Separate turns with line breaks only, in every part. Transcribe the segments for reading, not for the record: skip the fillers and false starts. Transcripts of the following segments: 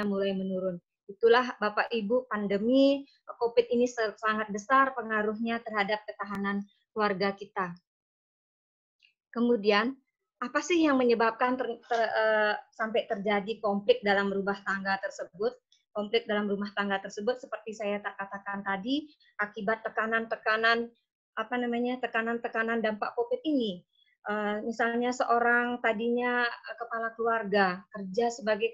mulai menurun. Itulah Bapak Ibu, pandemi COVID ini sangat besar pengaruhnya terhadap ketahanan keluarga kita. Kemudian, apa sih yang menyebabkan sampai terjadi konflik dalam rumah tangga tersebut? Konflik dalam rumah tangga tersebut seperti saya katakan tadi, akibat tekanan-tekanan tekanan-tekanan dampak COVID ini. Misalnya seorang tadinya kepala keluarga, kerja sebagai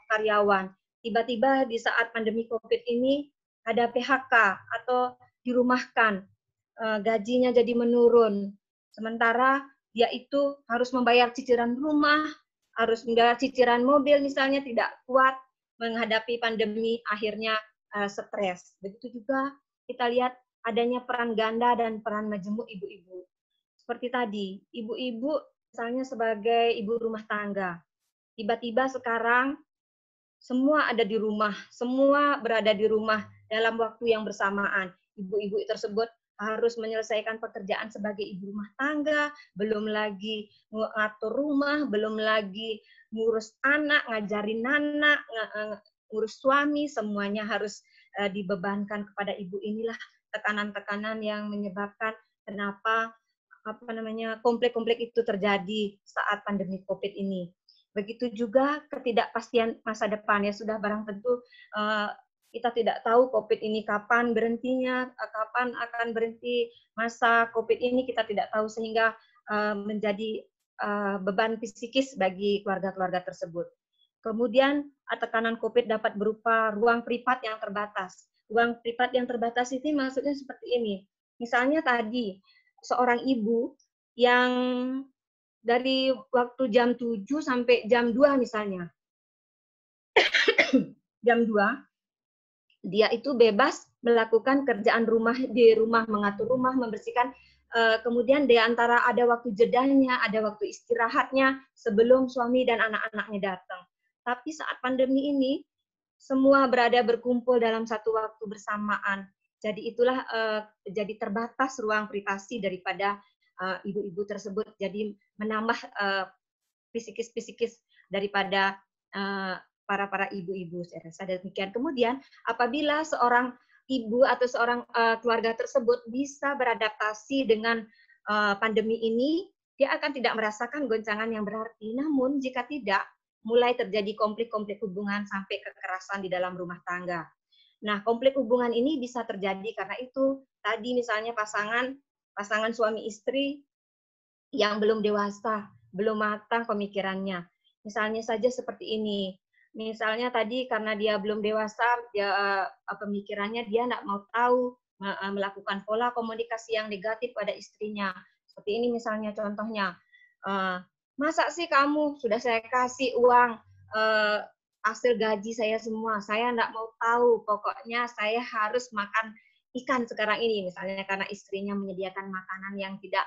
karyawan, tiba-tiba di saat pandemi COVID ini ada PHK atau dirumahkan, gajinya jadi menurun. Sementara dia itu harus membayar cicilan rumah, harus membayar cicilan mobil misalnya, tidak kuat menghadapi pandemi, akhirnya stres. Begitu juga kita lihat adanya peran ganda dan peran majemuk ibu-ibu. Seperti tadi, ibu-ibu misalnya sebagai ibu rumah tangga, tiba-tiba sekarang semua ada di rumah, semua berada di rumah dalam waktu yang bersamaan. Ibu-ibu tersebut harus menyelesaikan pekerjaan sebagai ibu rumah tangga, belum lagi ngatur rumah, belum lagi ngurus anak, ngajarin anak, ngurus suami, semuanya harus dibebankan kepada ibu. Inilah tekanan-tekanan yang menyebabkan kenapa konflik-konflik itu terjadi saat pandemi COVID ini. Begitu juga ketidakpastian masa depan, ya sudah barang tentu kita tidak tahu COVID ini kapan berhentinya, kapan akan berhenti masa COVID ini, kita tidak tahu, sehingga menjadi beban psikis bagi keluarga-keluarga tersebut. Kemudian tekanan COVID dapat berupa ruang privat yang terbatas. Ruang privat yang terbatas ini maksudnya seperti ini. Misalnya tadi, seorang ibu yang dari waktu jam 7 sampai jam 2 misalnya. Jam 2, dia itu bebas melakukan kerjaan rumah di rumah, mengatur rumah, membersihkan. Kemudian di antara ada waktu jedanya, ada waktu istirahatnya sebelum suami dan anak-anaknya datang. Tapi saat pandemi ini, semua berada berkumpul dalam satu waktu bersamaan. Jadi itulah jadi terbatas ruang privasi daripada ibu-ibu tersebut. Jadi menambah psikis-psikis daripada para ibu-ibu, saya rasa demikian. Kemudian apabila seorang ibu atau seorang keluarga tersebut bisa beradaptasi dengan pandemi ini, dia akan tidak merasakan goncangan yang berarti. Namun jika tidak, mulai terjadi konflik-konflik hubungan sampai kekerasan di dalam rumah tangga. Nah, konflik hubungan ini bisa terjadi karena itu tadi misalnya pasangan suami istri yang belum dewasa, belum matang pemikirannya. Misalnya saja seperti ini. Misalnya tadi karena dia belum dewasa, dia pemikirannya dia tidak mau tahu melakukan pola komunikasi yang negatif pada istrinya. Seperti ini misalnya contohnya, masa sih kamu sudah saya kasih uang hasil gaji saya semua, saya tidak mau tahu, pokoknya saya harus makan ikan sekarang ini, misalnya karena istrinya menyediakan makanan yang tidak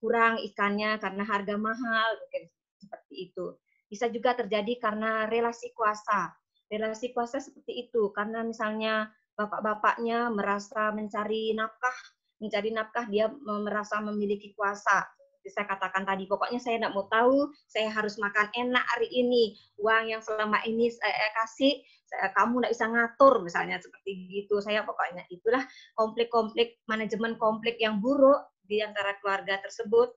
kurang ikannya karena harga mahal, mungkin seperti itu. Bisa juga terjadi karena relasi kuasa. Relasi kuasa seperti itu, karena misalnya bapak-bapaknya merasa mencari nafkah dia merasa memiliki kuasa. Seperti saya katakan tadi, pokoknya saya tidak mau tahu, saya harus makan enak hari ini, uang yang selama ini saya kasih, kamu tidak bisa ngatur, misalnya seperti gitu. Saya pokoknya itulah konflik-konflik, manajemen konflik yang buruk di antara keluarga tersebut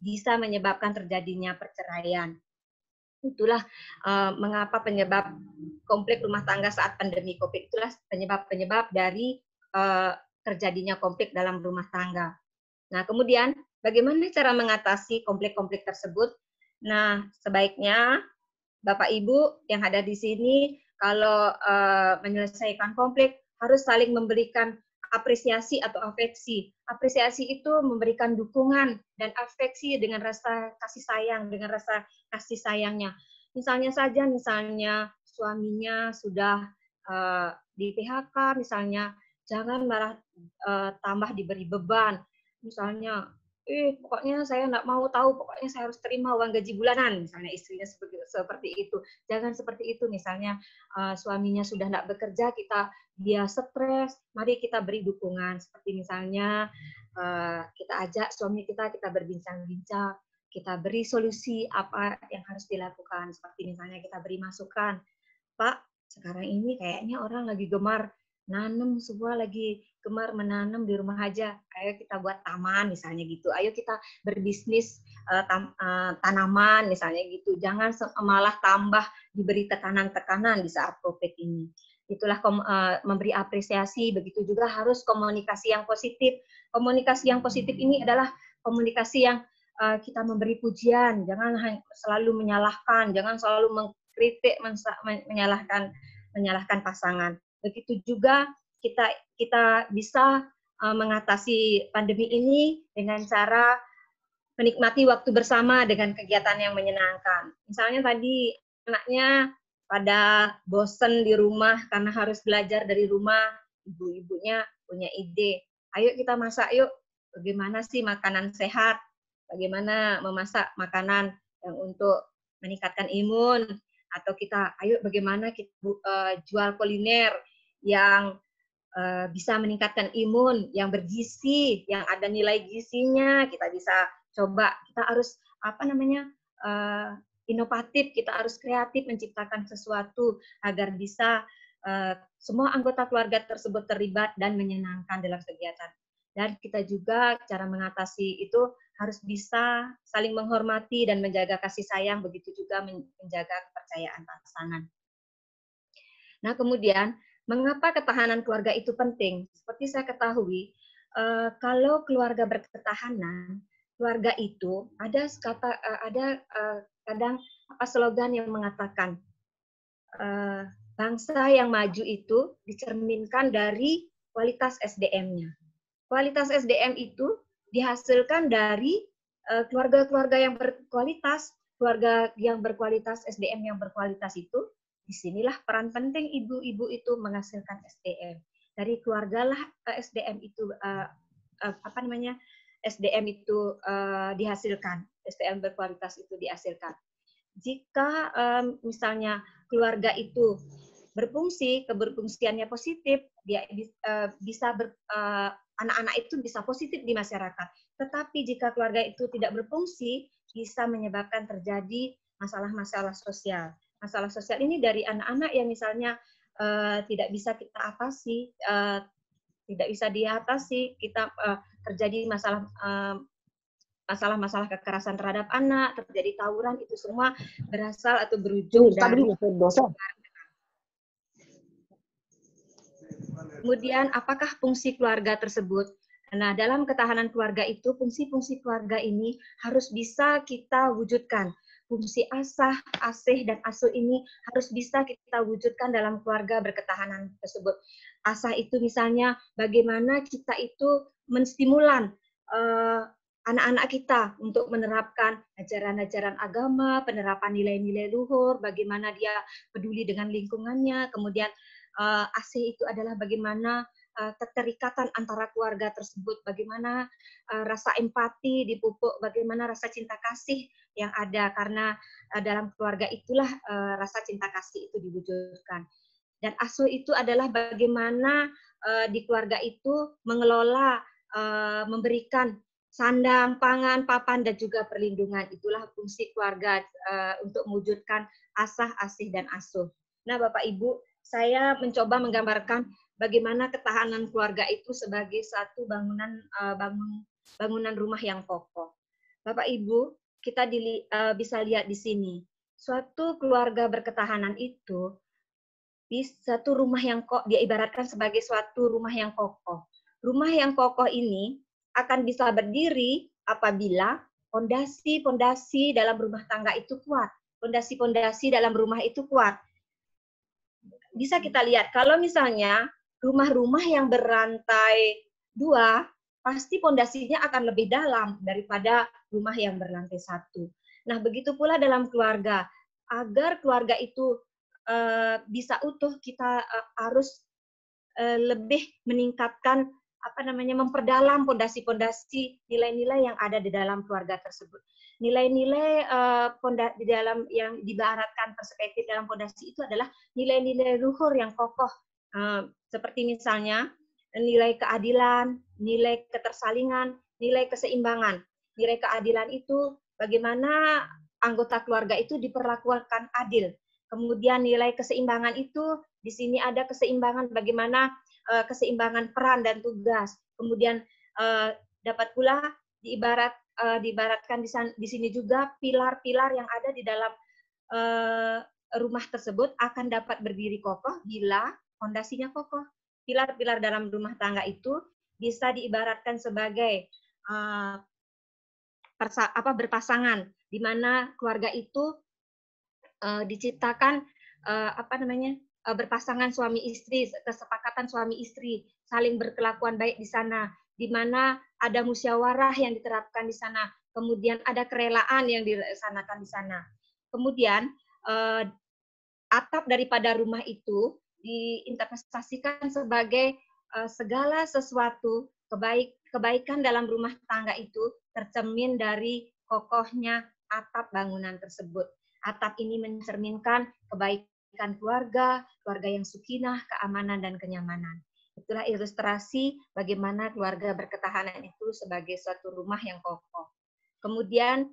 bisa menyebabkan terjadinya perceraian. Itulah mengapa penyebab konflik rumah tangga saat pandemi COVID. Itulah penyebab-penyebab dari terjadinya konflik dalam rumah tangga. Nah, kemudian bagaimana cara mengatasi konflik-konflik tersebut? Nah, sebaiknya Bapak Ibu yang ada di sini kalau menyelesaikan konflik harus saling memberikan apresiasi atau afeksi. Apresiasi itu memberikan dukungan dan afeksi dengan rasa kasih sayang, dengan rasa kasih sayangnya. Misalnya suaminya sudah di PHK, misalnya jangan malah tambah diberi beban. Misalnya, pokoknya saya nggak mau tahu, pokoknya saya harus terima uang gaji bulanan, misalnya istrinya seperti itu. Jangan seperti itu, misalnya suaminya sudah nggak bekerja, dia stres, mari kita beri dukungan. Seperti misalnya kita ajak suami kita berbincang-bincang, kita beri solusi apa yang harus dilakukan. Seperti misalnya kita beri masukan, Pak, sekarang ini kayaknya orang lagi gemar nanam, semua lagi gemar menanam di rumah aja. Ayo kita buat taman misalnya gitu. Ayo kita berbisnis tanaman misalnya gitu. Jangan malah tambah diberi tekanan-tekanan di saat COVID ini. Itulah memberi apresiasi, begitu juga harus komunikasi yang positif. Komunikasi yang positif ini adalah komunikasi yang kita memberi pujian, jangan selalu menyalahkan, jangan selalu mengkritik, menyalahkan pasangan. Begitu juga kita bisa mengatasi pandemi ini dengan cara menikmati waktu bersama dengan kegiatan yang menyenangkan. Misalnya tadi anaknya pada bosen di rumah karena harus belajar dari rumah, ibu-ibunya punya ide. Ayo kita masak yuk, bagaimana sih makanan sehat, bagaimana memasak makanan yang untuk meningkatkan imun, atau kita ayo bagaimana kita jual kuliner yang bisa meningkatkan imun, yang bergizi, yang ada nilai gizinya, kita bisa coba. Kita harus inovatif, kita harus kreatif menciptakan sesuatu agar bisa semua anggota keluarga tersebut terlibat dan menyenangkan dalam kegiatan. Dan kita juga cara mengatasi itu harus bisa saling menghormati dan menjaga kasih sayang, begitu juga menjaga kepercayaan pasangan. Nah, kemudian mengapa ketahanan keluarga itu penting? Seperti saya ketahui, kalau keluarga berketahanan, keluarga itu ada kadang slogan yang mengatakan bangsa yang maju itu dicerminkan dari kualitas SDM-nya. Kualitas SDM itu dihasilkan dari keluarga-keluarga yang berkualitas, keluarga yang berkualitas, SDM yang berkualitas itu. Disinilah peran penting ibu-ibu itu menghasilkan SDM. Dari keluargalah SDM itu SDM itu dihasilkan, SDM berkualitas itu dihasilkan. Jika misalnya keluarga itu berfungsi, keberfungsiannya positif, dia bisa anak-anak itu bisa positif di masyarakat. Tetapi jika keluarga itu tidak berfungsi, bisa menyebabkan terjadi masalah-masalah sosial. Masalah sosial ini dari anak-anak yang misalnya tidak bisa kita atasi, tidak bisa diatasi, kita terjadi masalah-masalah kekerasan terhadap anak, terjadi tawuran, itu semua berasal atau berujung dari kemudian apakah fungsi keluarga tersebut? Nah, dalam ketahanan keluarga itu, fungsi-fungsi keluarga ini harus bisa kita wujudkan. Fungsi asah, asih, dan asuh ini harus bisa kita wujudkan dalam keluarga berketahanan tersebut. Asah itu misalnya bagaimana kita itu menstimulan anak-anak kita untuk menerapkan ajaran-ajaran agama, penerapan nilai-nilai luhur, bagaimana dia peduli dengan lingkungannya, kemudian asih itu adalah bagaimana keterikatan antara keluarga tersebut, bagaimana rasa empati dipupuk, bagaimana rasa cinta kasih yang ada, karena dalam keluarga itulah rasa cinta kasih itu diwujudkan. Dan asuh itu adalah bagaimana di keluarga itu mengelola, memberikan sandang, pangan, papan, dan juga perlindungan. Itulah fungsi keluarga untuk mewujudkan asah, asih, dan asuh. Nah, Bapak Ibu, saya mencoba menggambarkan bagaimana ketahanan keluarga itu sebagai satu bangunan rumah yang kokoh. Bapak Ibu, kita bisa lihat di sini, suatu keluarga berketahanan itu satu rumah yang dia ibaratkan sebagai suatu rumah yang kokoh. Rumah yang kokoh ini akan bisa berdiri apabila fondasi-fondasi dalam rumah tangga itu kuat. Fondasi-fondasi dalam rumah itu kuat. Bisa kita lihat, kalau misalnya rumah-rumah yang berantai 2, pasti fondasinya akan lebih dalam daripada rumah yang berlantai 1. Nah, begitu pula dalam keluarga. Agar keluarga itu bisa utuh, kita harus lebih meningkatkan memperdalam fondasi-fondasi nilai-nilai yang ada di dalam keluarga tersebut. Nilai-nilai di dalam yang diibaratkan perspektif dalam fondasi itu adalah nilai-nilai luhur yang kokoh, seperti misalnya nilai keadilan, nilai ketersalingan, nilai keseimbangan. Nilai keadilan itu bagaimana anggota keluarga itu diperlakukan adil. Kemudian nilai keseimbangan itu di sini ada keseimbangan bagaimana keseimbangan peran dan tugas. Kemudian dapat pula diibaratkan di sini juga pilar-pilar yang ada di dalam rumah tersebut akan dapat berdiri kokoh bila fondasinya kokoh. Pilar-pilar dalam rumah tangga itu bisa diibaratkan sebagai berpasangan, di mana keluarga itu diciptakan berpasangan suami istri, kesepakatan suami istri, saling berkelakuan baik di sana, di mana ada musyawarah yang diterapkan di sana, kemudian ada kerelaan yang dilaksanakan di sana. Kemudian atap daripada rumah itu diinterpretasikan sebagai segala sesuatu kebaikan dalam rumah tangga itu tercermin dari kokohnya atap bangunan tersebut. Atap ini mencerminkan kebaikan keluarga, keluarga yang sakinah, keamanan, dan kenyamanan. Itulah ilustrasi bagaimana keluarga berketahanan itu sebagai suatu rumah yang kokoh. Kemudian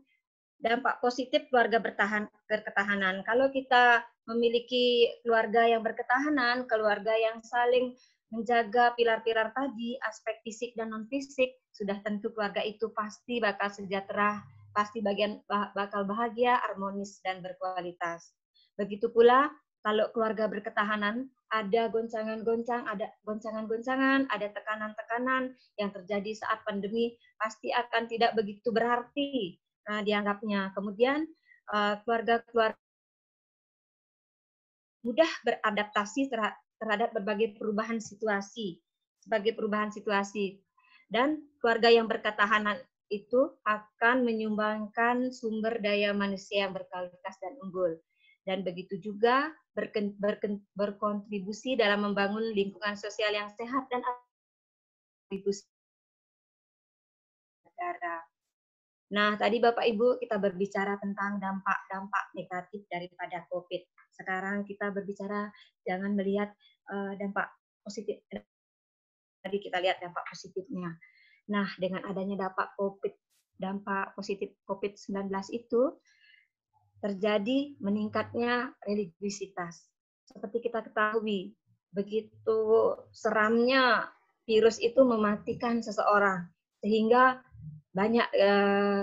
dampak positif keluarga berketahanan. Kalau kita memiliki keluarga yang berketahanan, keluarga yang saling menjaga pilar-pilar tadi, aspek fisik dan non-fisik, sudah tentu keluarga itu pasti bakal sejahtera, pasti bakal bahagia, harmonis, dan berkualitas. Begitu pula kalau keluarga berketahanan, ada goncangan-goncangan, ada tekanan-tekanan yang terjadi saat pandemi, pasti akan tidak begitu berarti dianggapnya. Kemudian keluarga-keluarga mudah beradaptasi terhadap berbagai perubahan situasi, dan keluarga yang berketahanan itu akan menyumbangkan sumber daya manusia yang berkualitas dan unggul, dan begitu juga berkontribusi dalam membangun lingkungan sosial yang sehat dan kontribusi negara. Nah, tadi Bapak Ibu kita berbicara tentang dampak-dampak negatif daripada COVID. Sekarang kita berbicara jangan melihat dampak positif. Tadi kita lihat dampak positifnya. Nah, dengan adanya dampak positif COVID-19 itu terjadi meningkatnya religiusitas. Seperti kita ketahui, begitu seramnya virus itu mematikan seseorang, sehingga banyak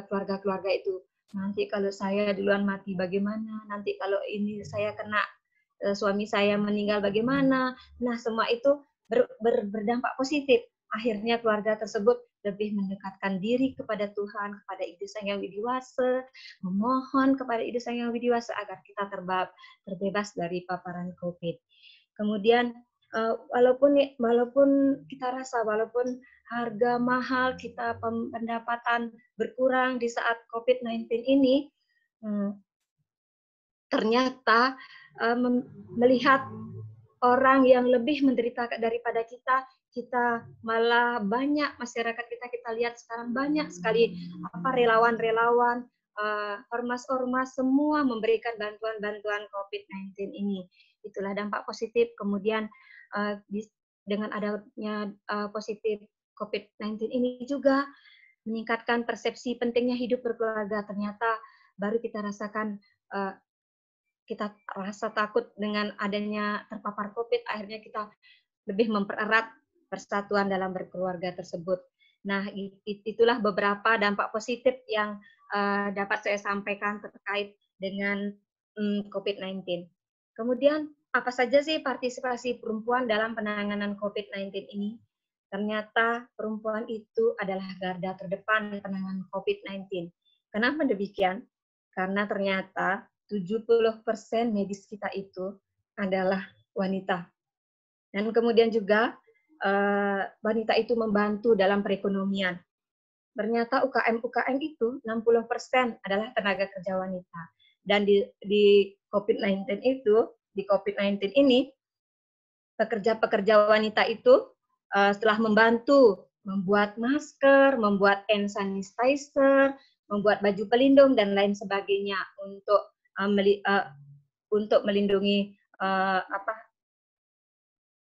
keluarga-keluarga itu, nanti kalau saya duluan mati bagaimana, nanti kalau ini saya kena suami saya meninggal bagaimana. Nah, semua itu berdampak positif. Akhirnya keluarga tersebut lebih mendekatkan diri kepada Tuhan, kepada Ibu Sang Yang Widiwasa, memohon kepada Ibu Sang Yang Widiwasa agar kita terbebas dari paparan COVID. Kemudian walaupun kita rasa walaupun harga mahal, kita pendapatan berkurang di saat COVID-19 ini, ternyata melihat orang yang lebih menderita daripada kita malah banyak masyarakat kita lihat sekarang banyak sekali relawan-relawan, ormas-ormas semua memberikan bantuan-bantuan COVID-19 ini. Itulah dampak positif. Kemudian dengan adanya positif COVID-19 ini juga meningkatkan persepsi pentingnya hidup berkeluarga. Ternyata baru kita rasakan, kita rasa takut dengan adanya terpapar COVID, akhirnya kita lebih mempererat persatuan dalam berkeluarga tersebut. Nah, itulah beberapa dampak positif yang dapat saya sampaikan terkait dengan COVID-19. Kemudian, apa saja sih partisipasi perempuan dalam penanganan COVID-19 ini? Ternyata perempuan itu adalah garda terdepan penanganan COVID-19. Kenapa demikian? Karena ternyata 70% medis kita itu adalah wanita. Dan kemudian juga wanita itu membantu dalam perekonomian. Ternyata UKM itu 60% adalah tenaga kerja wanita. Dan di COVID-19 ini pekerja-pekerja wanita itu setelah membantu membuat masker, membuat hand sanitizer, membuat baju pelindung dan lain sebagainya untuk melindungi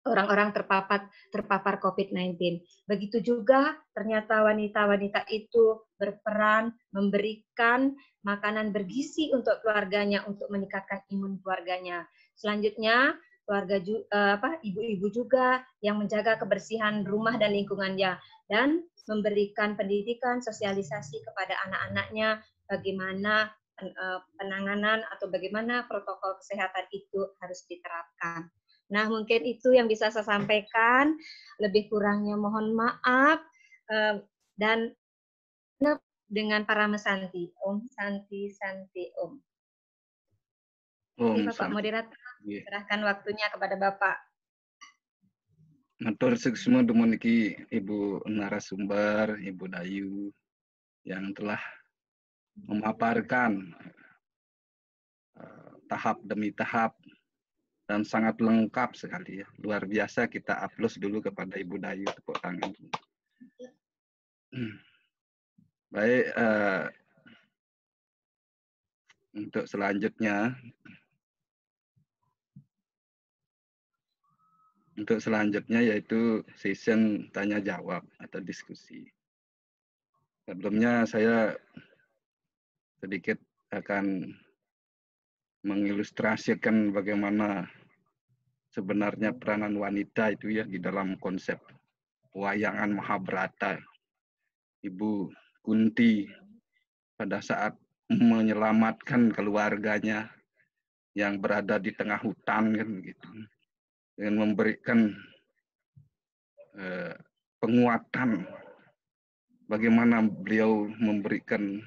orang-orang terpapar COVID-19. Begitu juga ternyata wanita-wanita itu berperan memberikan makanan bergizi untuk keluarganya, untuk meningkatkan imun keluarganya. Selanjutnya, ibu-ibu juga yang menjaga kebersihan rumah dan lingkungannya dan memberikan pendidikan, sosialisasi kepada anak-anaknya bagaimana penanganan atau bagaimana protokol kesehatan itu harus diterapkan. Nah, mungkin itu yang bisa saya sampaikan. Lebih kurangnya mohon maaf. Dan dengan para mesanti. Om Santi Santi Om. Oke, Bapak Moderator, serahkan waktunya kepada Bapak.
Matur semua demoniki Ibu narasumber, Ibu Dayu yang telah memaparkan tahap demi tahap dan sangat lengkap sekali ya. Luar biasa, kita aplaus dulu kepada Ibu Dayu, tepuk tangan. Baik, untuk selanjutnya yaitu session tanya jawab atau diskusi. Sebelumnya saya sedikit akan mengilustrasikan bagaimana sebenarnya peranan wanita itu ya di dalam konsep wayangan Mahabharata. Ibu Kunti pada saat menyelamatkan keluarganya yang berada di tengah hutan kan begitu, dengan memberikan penguatan bagaimana beliau memberikan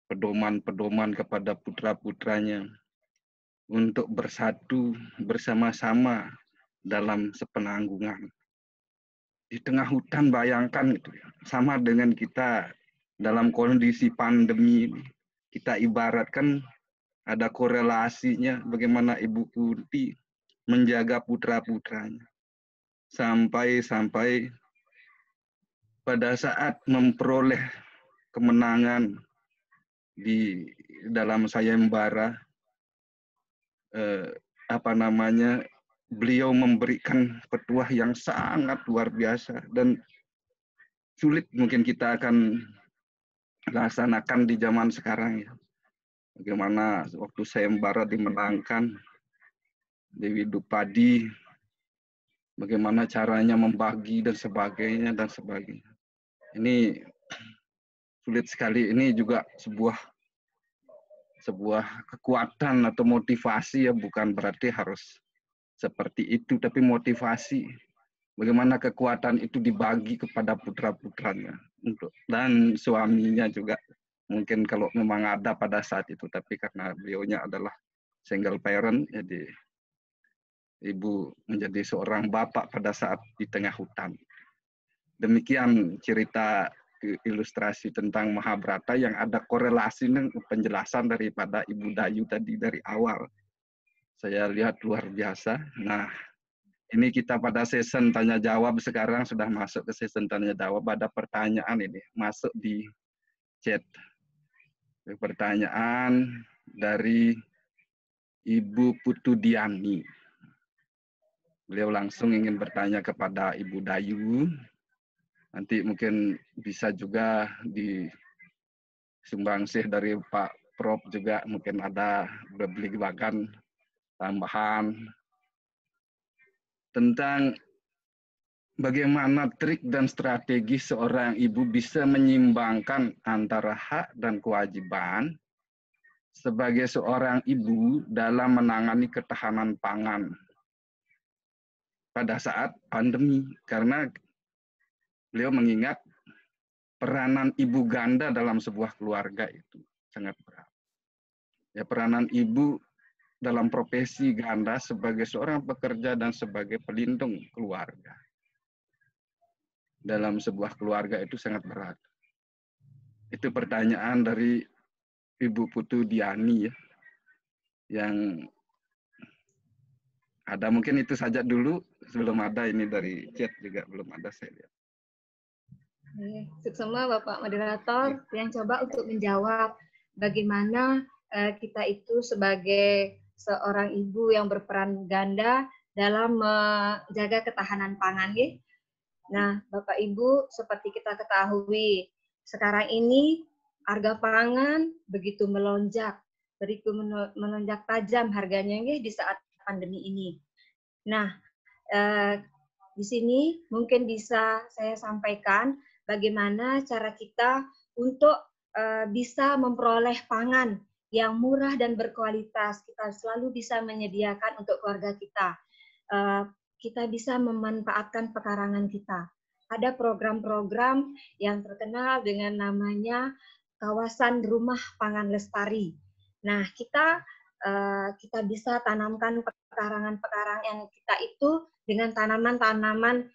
pedoman-pedoman kepada putra-putranya untuk bersatu bersama-sama dalam sepenanggungan. Di tengah hutan, bayangkan itu sama dengan kita dalam kondisi pandemi ini. Kita ibaratkan ada korelasinya bagaimana Ibu Kunti menjaga putra-putranya. Sampai pada saat memperoleh kemenangan di dalam sayembara, beliau memberikan petuah yang sangat luar biasa dan sulit mungkin kita akan laksanakan di zaman sekarang ya. Bagaimana waktu sayembara dimenangkan, Dewi Dupadi, bagaimana caranya membagi dan sebagainya. Ini sulit sekali. Ini juga sebuah kekuatan atau motivasi ya, bukan berarti harus seperti itu, tapi motivasi bagaimana kekuatan itu dibagi kepada putra-putranya dan suaminya juga mungkin kalau memang ada pada saat itu, tapi karena beliaunya adalah single parent, jadi ibu menjadi seorang bapak pada saat di tengah hutan. Demikian cerita ilustrasi tentang Mahabharata yang ada korelasi dengan penjelasan daripada Ibu Dayu tadi dari awal. Saya lihat luar biasa. Nah, ini kita pada session tanya jawab sekarang, sudah masuk ke session tanya jawab. Ada pertanyaan ini masuk di chat. Pertanyaan dari Ibu Putu Diani. Beliau langsung ingin bertanya kepada Ibu Dayu. Nanti mungkin bisa juga disumbangsih dari Pak Prof juga, mungkin ada bagian tambahan tentang bagaimana trik dan strategi seorang ibu bisa menyeimbangkan antara hak dan kewajiban sebagai seorang ibu dalam menangani ketahanan pangan pada saat pandemi, karena beliau mengingat peranan ibu ganda dalam sebuah keluarga itu sangat berat. Ya, peranan ibu dalam profesi ganda sebagai seorang pekerja dan sebagai pelindung keluarga dalam sebuah keluarga itu sangat berat. Itu pertanyaan dari Ibu Putu Diani ya, yang ada. Mungkin itu saja dulu, sebelum ada ini dari chat juga belum ada saya lihat.
Semua Bapak Moderator yang coba untuk menjawab bagaimana kita itu sebagai seorang ibu yang berperan ganda dalam menjaga ketahanan pangan. Ya. Nah, Bapak Ibu, seperti kita ketahui, sekarang ini harga pangan begitu melonjak tajam harganya ya, di saat pandemi ini. Nah, di sini mungkin bisa saya sampaikan bagaimana cara kita untuk bisa memperoleh pangan yang murah dan berkualitas. Kita selalu bisa menyediakan untuk keluarga kita. Kita bisa memanfaatkan pekarangan kita. Ada program-program yang terkenal dengan namanya kawasan rumah pangan lestari. Nah, kita bisa tanamkan pekarangan-pekarangan kita itu dengan tanaman-tanaman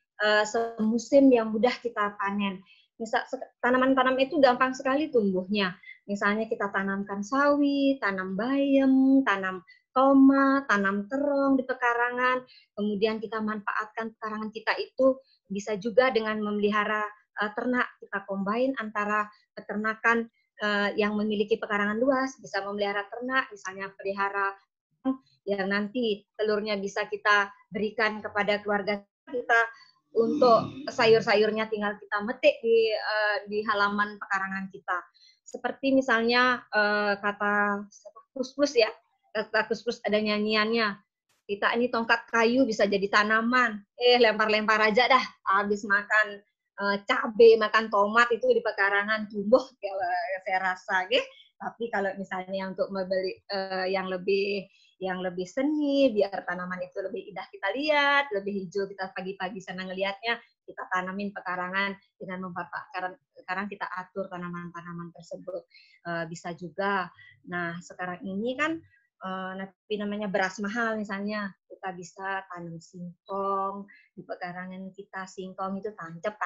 semusim yang mudah kita panen. Misal tanaman-tanaman itu gampang sekali tumbuhnya. Misalnya kita tanamkan sawi, tanam bayam, tanam tomat, tanam terong di pekarangan. Kemudian kita manfaatkan pekarangan kita itu bisa juga dengan memelihara ternak. Kita combine antara peternakan yang memiliki pekarangan luas, bisa memelihara ternak, misalnya pelihara yang nanti telurnya bisa kita berikan kepada keluarga kita untuk sayur-sayurnya tinggal kita metik di halaman pekarangan kita. Seperti misalnya kata Kus-Plus ya, kata Kus-Plus ada nyanyiannya. Kita ini tongkat kayu bisa jadi tanaman. Lempar-lempar aja dah, habis makan cabai, makan tomat itu di pekarangan tumbuh, saya rasa, gitu. Tapi kalau misalnya untuk membeli yang lebih seni, biar tanaman itu lebih indah kita lihat, lebih hijau kita pagi-pagi senang ngelihatnya, kita tanamin pekarangan dengan memanfaatkan sekarang kita atur tanaman-tanaman tersebut. Bisa juga. Nah, sekarang ini kan tapi namanya beras mahal misalnya, kita bisa tanam singkong di pekarangan kita. Singkong itu tancap,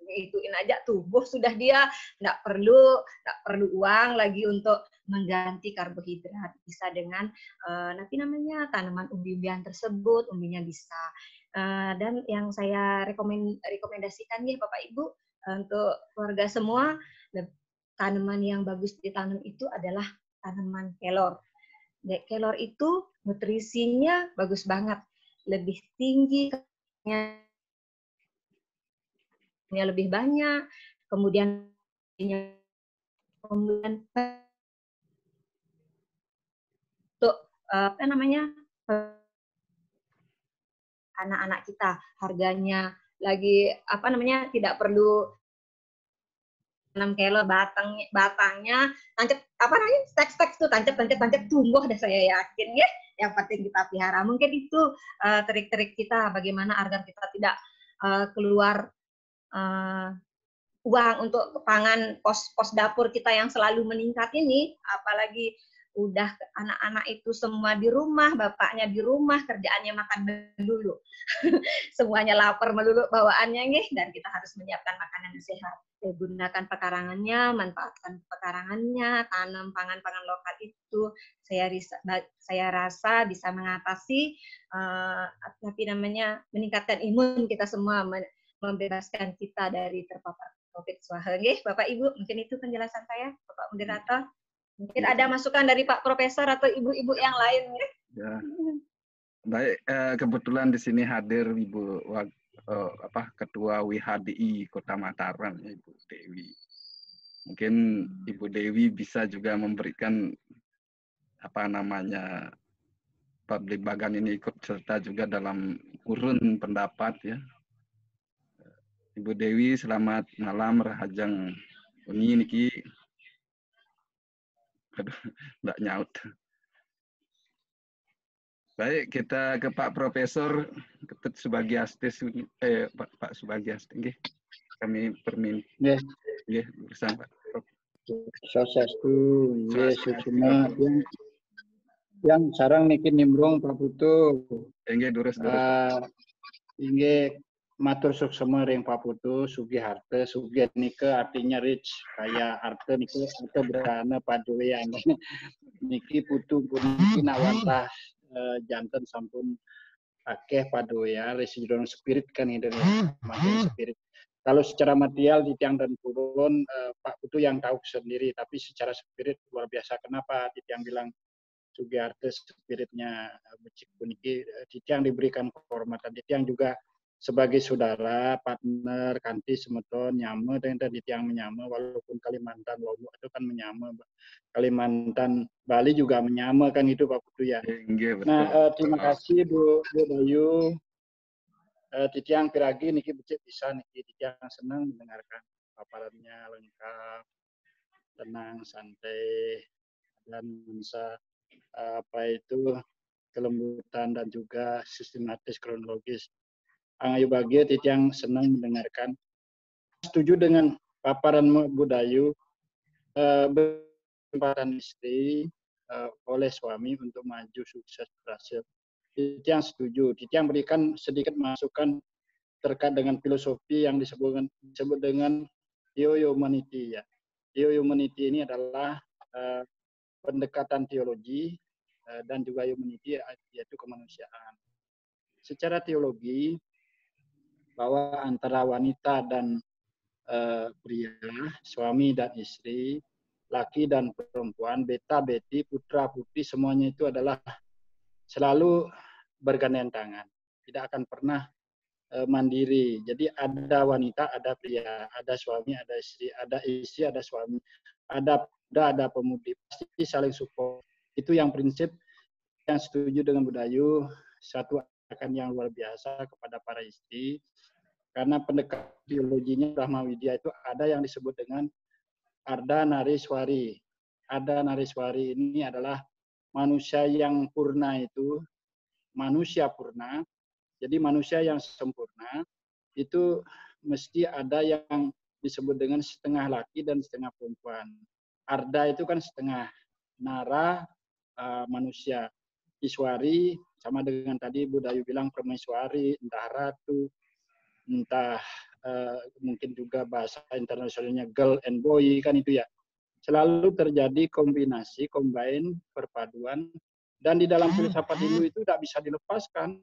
ituin aja tumbuh sudah dia, nggak perlu uang lagi untuk mengganti karbohidrat. Bisa dengan nanti namanya tanaman umbi-umbian tersebut, umbinya bisa. Dan yang saya rekomendasikan ya Bapak Ibu untuk keluarga semua, tanaman yang bagus ditanam itu adalah tanaman kelor. Kelor itu nutrisinya bagus banget, lebih tinggi, lebih banyak, kemudian untuk apa namanya anak-anak kita, harganya lagi apa namanya tidak perlu 6 kelor batangnya tancap apa namanya stek tuh tancap tumbuh deh, saya yakin ya. Yang penting kita pelihara. Mungkin itu trik-trik kita bagaimana agar kita tidak keluar uang untuk pangan pos dapur kita yang selalu meningkat ini, apalagi udah anak-anak itu semua di rumah, bapaknya di rumah, kerjaannya makan melulu. Semuanya lapar melulu bawaannya nih, dan kita harus menyiapkan makanan yang sehat. Gunakan pekarangannya, manfaatkan pekarangannya, tanam pangan-pangan lokal itu, saya rasa bisa mengatasi meningkatkan imun kita semua, membebaskan kita dari terpapar COVID. Bapak Ibu, mungkin itu penjelasan saya, Bapak Moderator. Mungkin ada masukan dari Pak Profesor atau ibu-ibu yang lain.
Ya. Baik, kebetulan di sini hadir Ibu Ketua WHDI Kota Mataram, Ibu Dewi. Mungkin Ibu Dewi bisa juga memberikan Bagan ini ikut serta juga dalam urun pendapat ya. Ibu Dewi, selamat malam, Rahajang Uni niki. Aduh, nggak nyaut. Baik, kita ke Pak Profesor Ketut Subagiastis, Pak Subagiastis, kami permintaan.
Yes.
Bersama Pak Prof.
Swastiastu, cuma yang sarang niki nimbrung Pak Putu.
Durus.
Matur suksema ring Pak Putu, sugi harte, sugi nike artinya rich, kaya arte niki arte berana padulian. Niki Putu niki nawantah janten sampun akeh padoya residron spirit kan Indonesia, makin spirit. Kalau secara material di tiang dan turun Pak Putu yang tahu sendiri, tapi secara spirit luar biasa. Kenapa di tiang bilang Sugiharto spiritnya becik puniki titiang diberikan kehormatan. Titiang juga sebagai saudara, partner, kanti, semeton, nyame, dan tadi tiang menyame, walaupun Kalimantan, Lombok itu kan menyame, Kalimantan, Bali juga menyame kan itu Pak Putu ya. Nah, terima kasih Bu Bayu. Titiang piragi niki becik bisa niki titiang senang mendengarkan paparannya lengkap, tenang, santai, dan bisa apa itu kelembutan dan juga sistematis kronologis. Ayo bagi titiang senang mendengarkan. Setuju dengan paparan Budayu, kesempatan istri oleh suami untuk maju sukses berhasil. Titiang setuju. Titiang berikan sedikit masukan terkait dengan filosofi yang disebut dengan Theo-Humanity ya. Theo-Humanity ini adalah pendekatan teologi dan juga humanity yaitu kemanusiaan. Secara teologi bahwa antara wanita dan pria, suami dan istri, laki dan perempuan, beta, beti, putra, putri, semuanya itu adalah selalu bergandengan tangan. Tidak akan pernah mandiri. Jadi ada wanita, ada pria, ada suami, ada istri, ada suami, ada pemuda, ada pemudi. Pasti saling support. Itu yang prinsip yang setuju dengan Budayu, satu akan yang luar biasa kepada para istri. Karena pendekatan teologinya Brahma Widya itu ada yang disebut dengan Arda Nariswari. Arda Nariswari ini adalah manusia yang purna itu, manusia purna. Jadi manusia yang sempurna itu mesti ada yang disebut dengan setengah laki dan setengah perempuan. Arda itu kan setengah, Nara manusia, Iswari sama dengan tadi Budayu bilang permaiswari, entah ratu, entah mungkin juga bahasa internasionalnya girl and boy kan itu ya. Selalu terjadi kombinasi, combine, perpaduan, dan di dalam filsafat Hindu itu tidak bisa dilepaskan.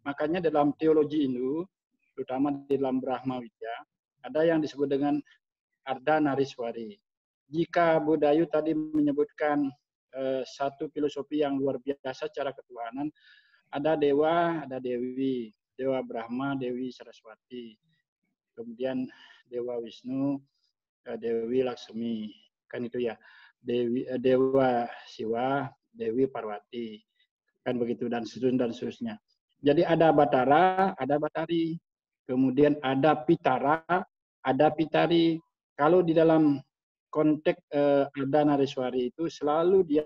Makanya dalam teologi Hindu, terutama di dalam Brahma Widya, ada yang disebut dengan Arda Nariswari. Jika Budayu tadi menyebutkan satu filosofi yang luar biasa secara ketuhanan, ada dewa, ada dewi, dewa Brahma, Dewi Saraswati, kemudian dewa Wisnu, Dewi Laksmi, kan itu ya, dewa Siwa, Dewi Parwati, kan begitu dan seterusnya. Jadi ada Batara, ada Batari, kemudian ada Pitara, ada Pitari. Kalau di dalam konteks Arda Nariswari itu selalu dia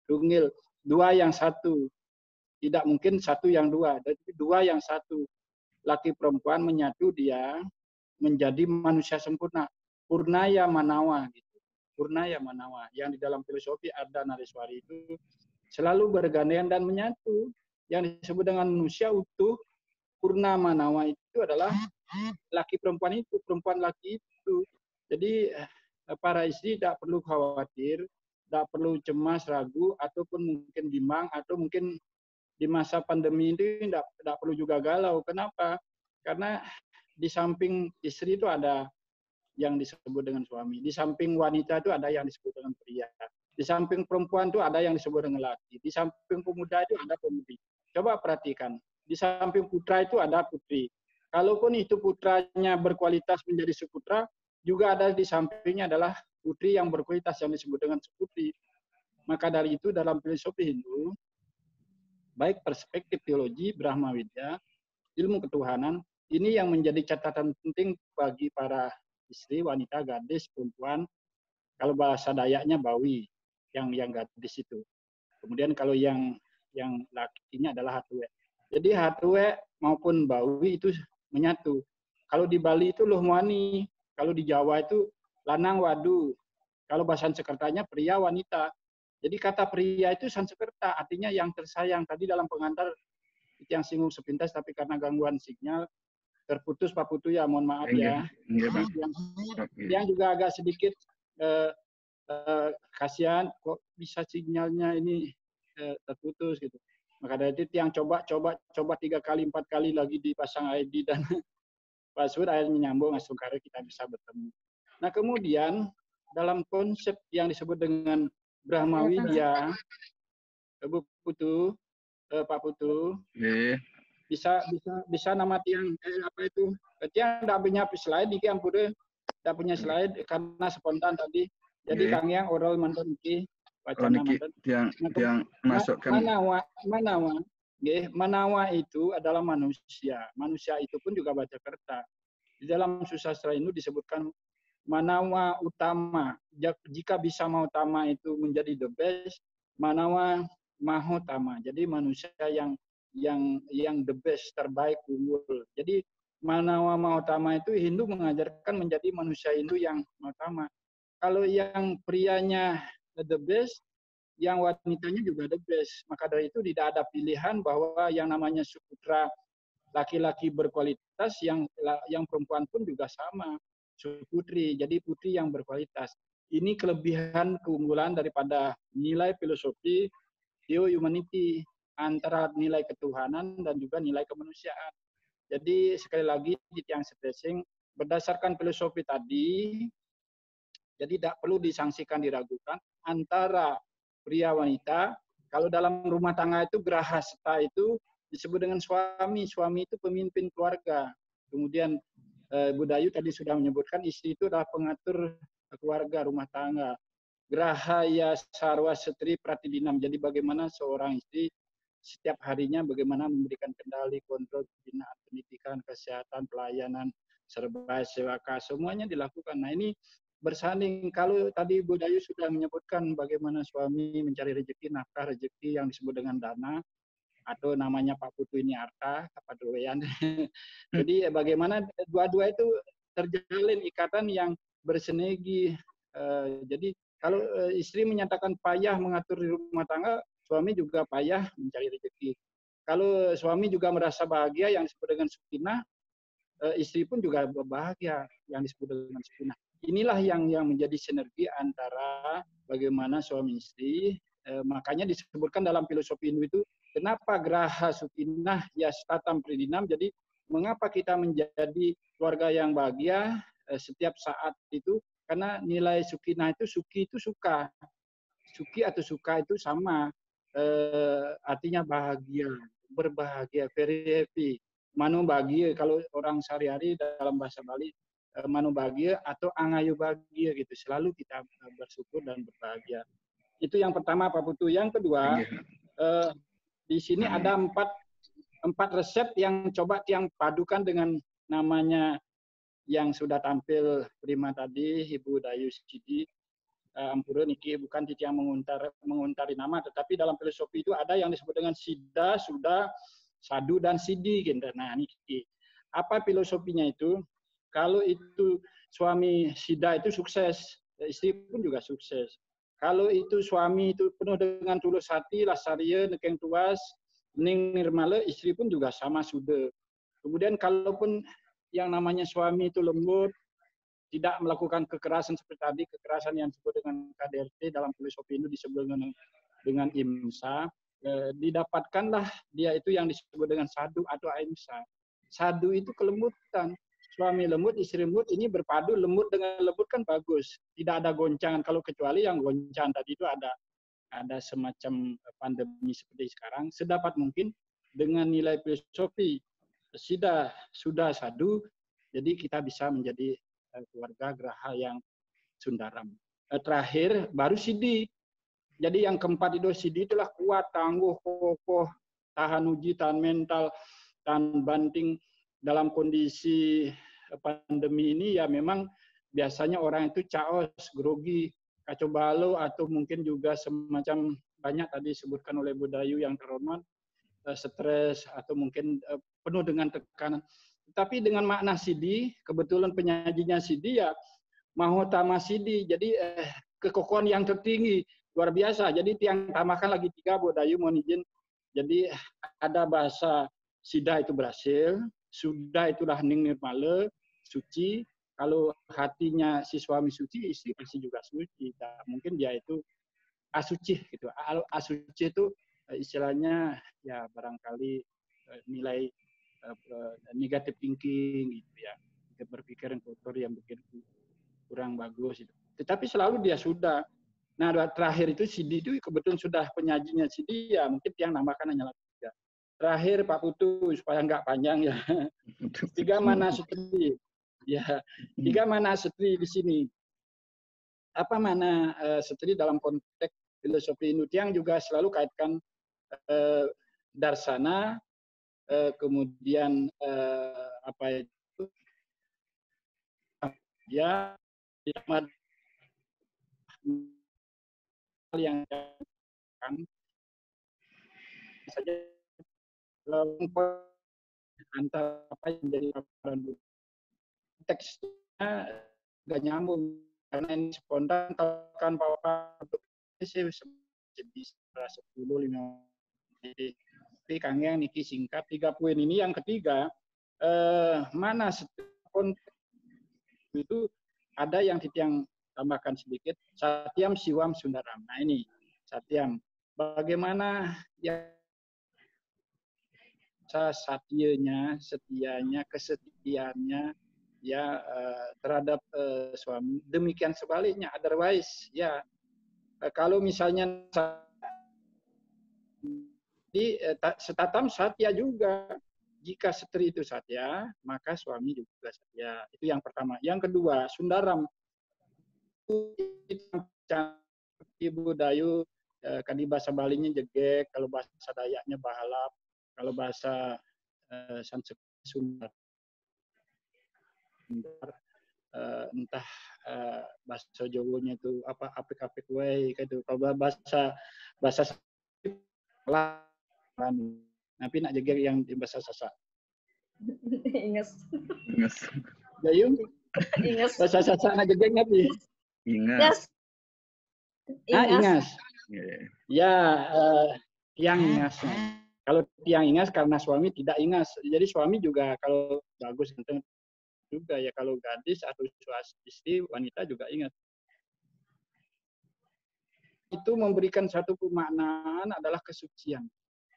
tunggal, dua yang satu. Tidak mungkin satu yang dua, tapi dua yang satu. Laki perempuan menyatu dia menjadi manusia sempurna. Purnaya Manawa gitu. Purnaya Manawa. Yang di dalam filosofi Arda Nariswari itu selalu bergandengan dan menyatu. Yang disebut dengan manusia utuh, Purna Manawa itu adalah laki perempuan itu, perempuan laki itu. Jadi para istri tidak perlu khawatir, tidak perlu cemas, ragu, ataupun mungkin bimbang, atau mungkin di masa pandemi ini tidak perlu juga galau. Kenapa? Karena di samping istri itu ada yang disebut dengan suami. Di samping wanita itu ada yang disebut dengan pria. Di samping perempuan itu ada yang disebut dengan laki. Di samping pemuda itu ada pemudi. Coba perhatikan. Di samping putra itu ada putri. Kalaupun itu putranya berkualitas menjadi seputra, juga ada di sampingnya adalah putri yang berkualitas yang disebut dengan seputri. Maka dari itu dalam filosofi Hindu, baik perspektif teologi, Brahma Widya, ilmu ketuhanan, ini yang menjadi catatan penting bagi para istri, wanita, gadis, perempuan. Kalau bahasa Dayaknya bawi, yang gadis itu. Kemudian kalau yang lakinya adalah hatue. Jadi hatue maupun bawi itu menyatu. Kalau di Bali itu lohmuani, kalau di Jawa itu lanang wadu. Kalau bahasa Sanskertanya pria wanita. Jadi kata pria itu Sanskerta, artinya yang tersayang. Tadi dalam pengantar yang singgung sepintas, tapi karena gangguan sinyal terputus Pak Putu ya, mohon maaf ya. Yang juga agak sedikit kasihan kok bisa sinyalnya ini terputus gitu. Maka dari itu yang coba 3 kali 4 kali lagi dipasang ID dan password akhirnya nyambung langsung karena kita bisa bertemu. Nah kemudian dalam konsep yang disebut dengan Brahma Widya, Bu Putu, Pak Putu, bisa nama tiang apa itu? Tiang tidak punya slide, ini ampun tidak punya slide karena spontan tadi. Jadi Kang Yang oral mantan iki wacana mantan.
Tiang masukkan.
Manawa itu adalah manusia. Manusia itu pun juga baca kerta. Di dalam susastra itu disebutkan manawa utama. Jika bisa mau utama itu menjadi the best, manawa mahutama. Jadi manusia yang the best, terbaik, unggul. Jadi manawa mahutama itu Hindu mengajarkan menjadi manusia Hindu yang utama. Kalau yang prianya the best, yang wanitanya juga the best. Maka dari itu tidak ada pilihan bahwa yang namanya suputra laki-laki berkualitas, yang perempuan pun juga sama, suputri. Jadi putri yang berkualitas. Ini kelebihan keunggulan daripada nilai filosofi theo-humanity, antara nilai ketuhanan dan juga nilai kemanusiaan. Jadi sekali lagi di tiang stressing, berdasarkan filosofi tadi, jadi tidak perlu disangsikan, diragukan antara pria wanita. Kalau dalam rumah tangga itu grahasta itu disebut dengan suami. Suami itu pemimpin keluarga. Kemudian Budayu tadi sudah menyebutkan istri itu adalah pengatur keluarga, rumah tangga. Grahaya sarwa setri pratidinam. Jadi bagaimana seorang istri setiap harinya bagaimana memberikan kendali, kontrol, pembinaan, pendidikan, kesehatan, pelayanan, serba sewaka, semuanya dilakukan. Nah ini bersanding. Kalau tadi Budayu sudah menyebutkan bagaimana suami mencari rezeki, nafkah rezeki yang disebut dengan dana, atau namanya Pak Putu ini harta, apa doyan. Jadi bagaimana dua-dua itu terjalin ikatan yang bersinergi. Jadi kalau istri menyatakan payah mengatur di rumah tangga, suami juga payah mencari rezeki. Kalau suami juga merasa bahagia yang disebut dengan sukinah, istri pun juga bahagia yang disebut dengan sukinah. Inilah yang menjadi sinergi antara bagaimana suami istri. Makanya disebutkan dalam filosofi Hindu itu, kenapa graha sukinah yastatam pridinam. Jadi mengapa kita menjadi keluarga yang bahagia setiap saat itu? Karena nilai sukinah itu, suki itu suka. Suki atau suka itu sama. Artinya bahagia, berbahagia, very happy. Manu bahagia, kalau orang sehari-hari dalam bahasa Bali, manu bahagia atau angayu bahagia gitu. Selalu kita bersyukur dan berbahagia. Itu yang pertama Pak Putu. Yang kedua, di sini ada empat resep yang coba tiang padukan dengan namanya yang sudah tampil prima tadi, Ibu Dayu Sidi. Ampura niki bukan tiang menguntari nama, tetapi dalam filosofi itu ada yang disebut dengan sida, suda, sadu, dan sidi. Gitu. Nah niki apa filosofinya itu? Kalau itu suami sida itu sukses, istri pun juga sukses. Kalau itu suami itu penuh dengan tulus hati, lasarya, nekeng tuas, ning nirmala, istri pun juga sama sudah. Kemudian kalaupun yang namanya suami itu lembut, tidak melakukan kekerasan seperti tadi, kekerasan yang disebut dengan KDRT dalam filosofi Hindu disebut dengan imsa, didapatkanlah dia itu yang disebut dengan sadu atau ahimsa. Sadu itu kelembutan. Suami lembut, istri lembut, ini berpadu lembut dengan lembut kan bagus. Tidak ada goncangan. Kalau kecuali yang goncang tadi itu ada semacam pandemi seperti sekarang. Sedapat mungkin dengan nilai filosofi sudah sadu, jadi kita bisa menjadi keluarga graha yang sundaram. Terakhir baru sidi. Jadi yang keempat itu sidi itulah kuat, tangguh, kokoh, tahan uji, tahan mental, tahan banting. Dalam kondisi pandemi ini ya memang biasanya orang itu chaos, grogi, kacau balau, atau mungkin juga semacam banyak tadi disebutkan oleh Budayu yang terhormat, stres atau mungkin penuh dengan tekanan. Tapi dengan makna sidi, kebetulan penyajinya sidi ya mahotama sidi, jadi kekokohan yang tertinggi, luar biasa. Jadi tiang tambahkan lagi 3, Budayu mohon izin. Jadi ada bahasa sida itu berhasil, sudah itulah ning nirmala, suci. Kalau hatinya si suami suci, istri pasti juga suci. Nah, mungkin dia itu asuci gitu. Asuci itu istilahnya ya barangkali nilai negatif thinking gitu ya, berpikiran kotor yang bikin kurang bagus itu. Tetapi selalu dia sudah. Nah, terakhir itu Sidi itu kebetulan sudah penyajinya Sidi, ya mungkin yang nambahkan hanya 3. Terakhir Pak Putu, supaya nggak panjang ya. 3 mana setri. Ya, 3 mana setri di sini. Apa mana setri dalam konteks filosofi Hindu? Yang juga selalu kaitkan darsana, kemudian apa itu ya yang kan saja antara apa yang menjadi paparan teksnya nggak nyambung karena ini spontan kan paparan sih bisa 10-15 tapi Kang Yang niki singkat 3 poin ini. Yang ketiga mana konteks itu ada yang Titiang tambahkan sedikit, Satyam Siwam Sundaram. Nah ini Satyam, bagaimana ya satyanya, setianya, kesetiaannya ya terhadap suami. Demikian sebaliknya, otherwise ya kalau misalnya di setatam satya juga. Jika setri itu satya, maka suami juga satya. Itu yang pertama. Yang kedua, Sundaram. Ibu Dayu, kadi bahasa Balinya jegek, kalau bahasa Dayaknya bahalap, kalau bahasa Sunda entah bahasa Jawanya itu apa apik-apik wae gitu. Kalau bahasa tapi nak jegek yang di bahasa Sasak.
Inges.
Dayu,
Inges.
bahasa Sasak nak jegek ngapi?
Ingat.
Ingas. Ya, tiang ingas. Kalau tiang ingas karena suami tidak ingas. Jadi suami juga kalau bagus ganteng juga ya, kalau gadis atau istri wanita juga ingat. Itu memberikan satu pemaknaan adalah kesucian.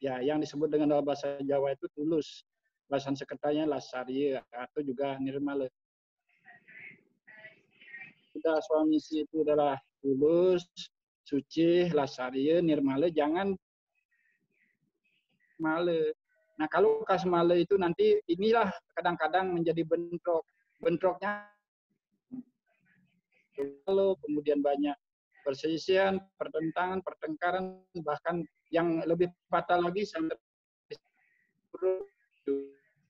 Ya, yang disebut dengan dalam bahasa Jawa itu tulus. Bahasa Sanskertanya lasarya atau juga nirmala. Sudah suami istri itu adalah tulus, suci, lasarya, nirmala, jangan male. Nah, kalau kas male itu nanti inilah kadang-kadang menjadi bentrok. Bentroknya kalau kemudian banyak perselisihan, pertentangan, pertengkaran, bahkan yang lebih fatal lagi sampai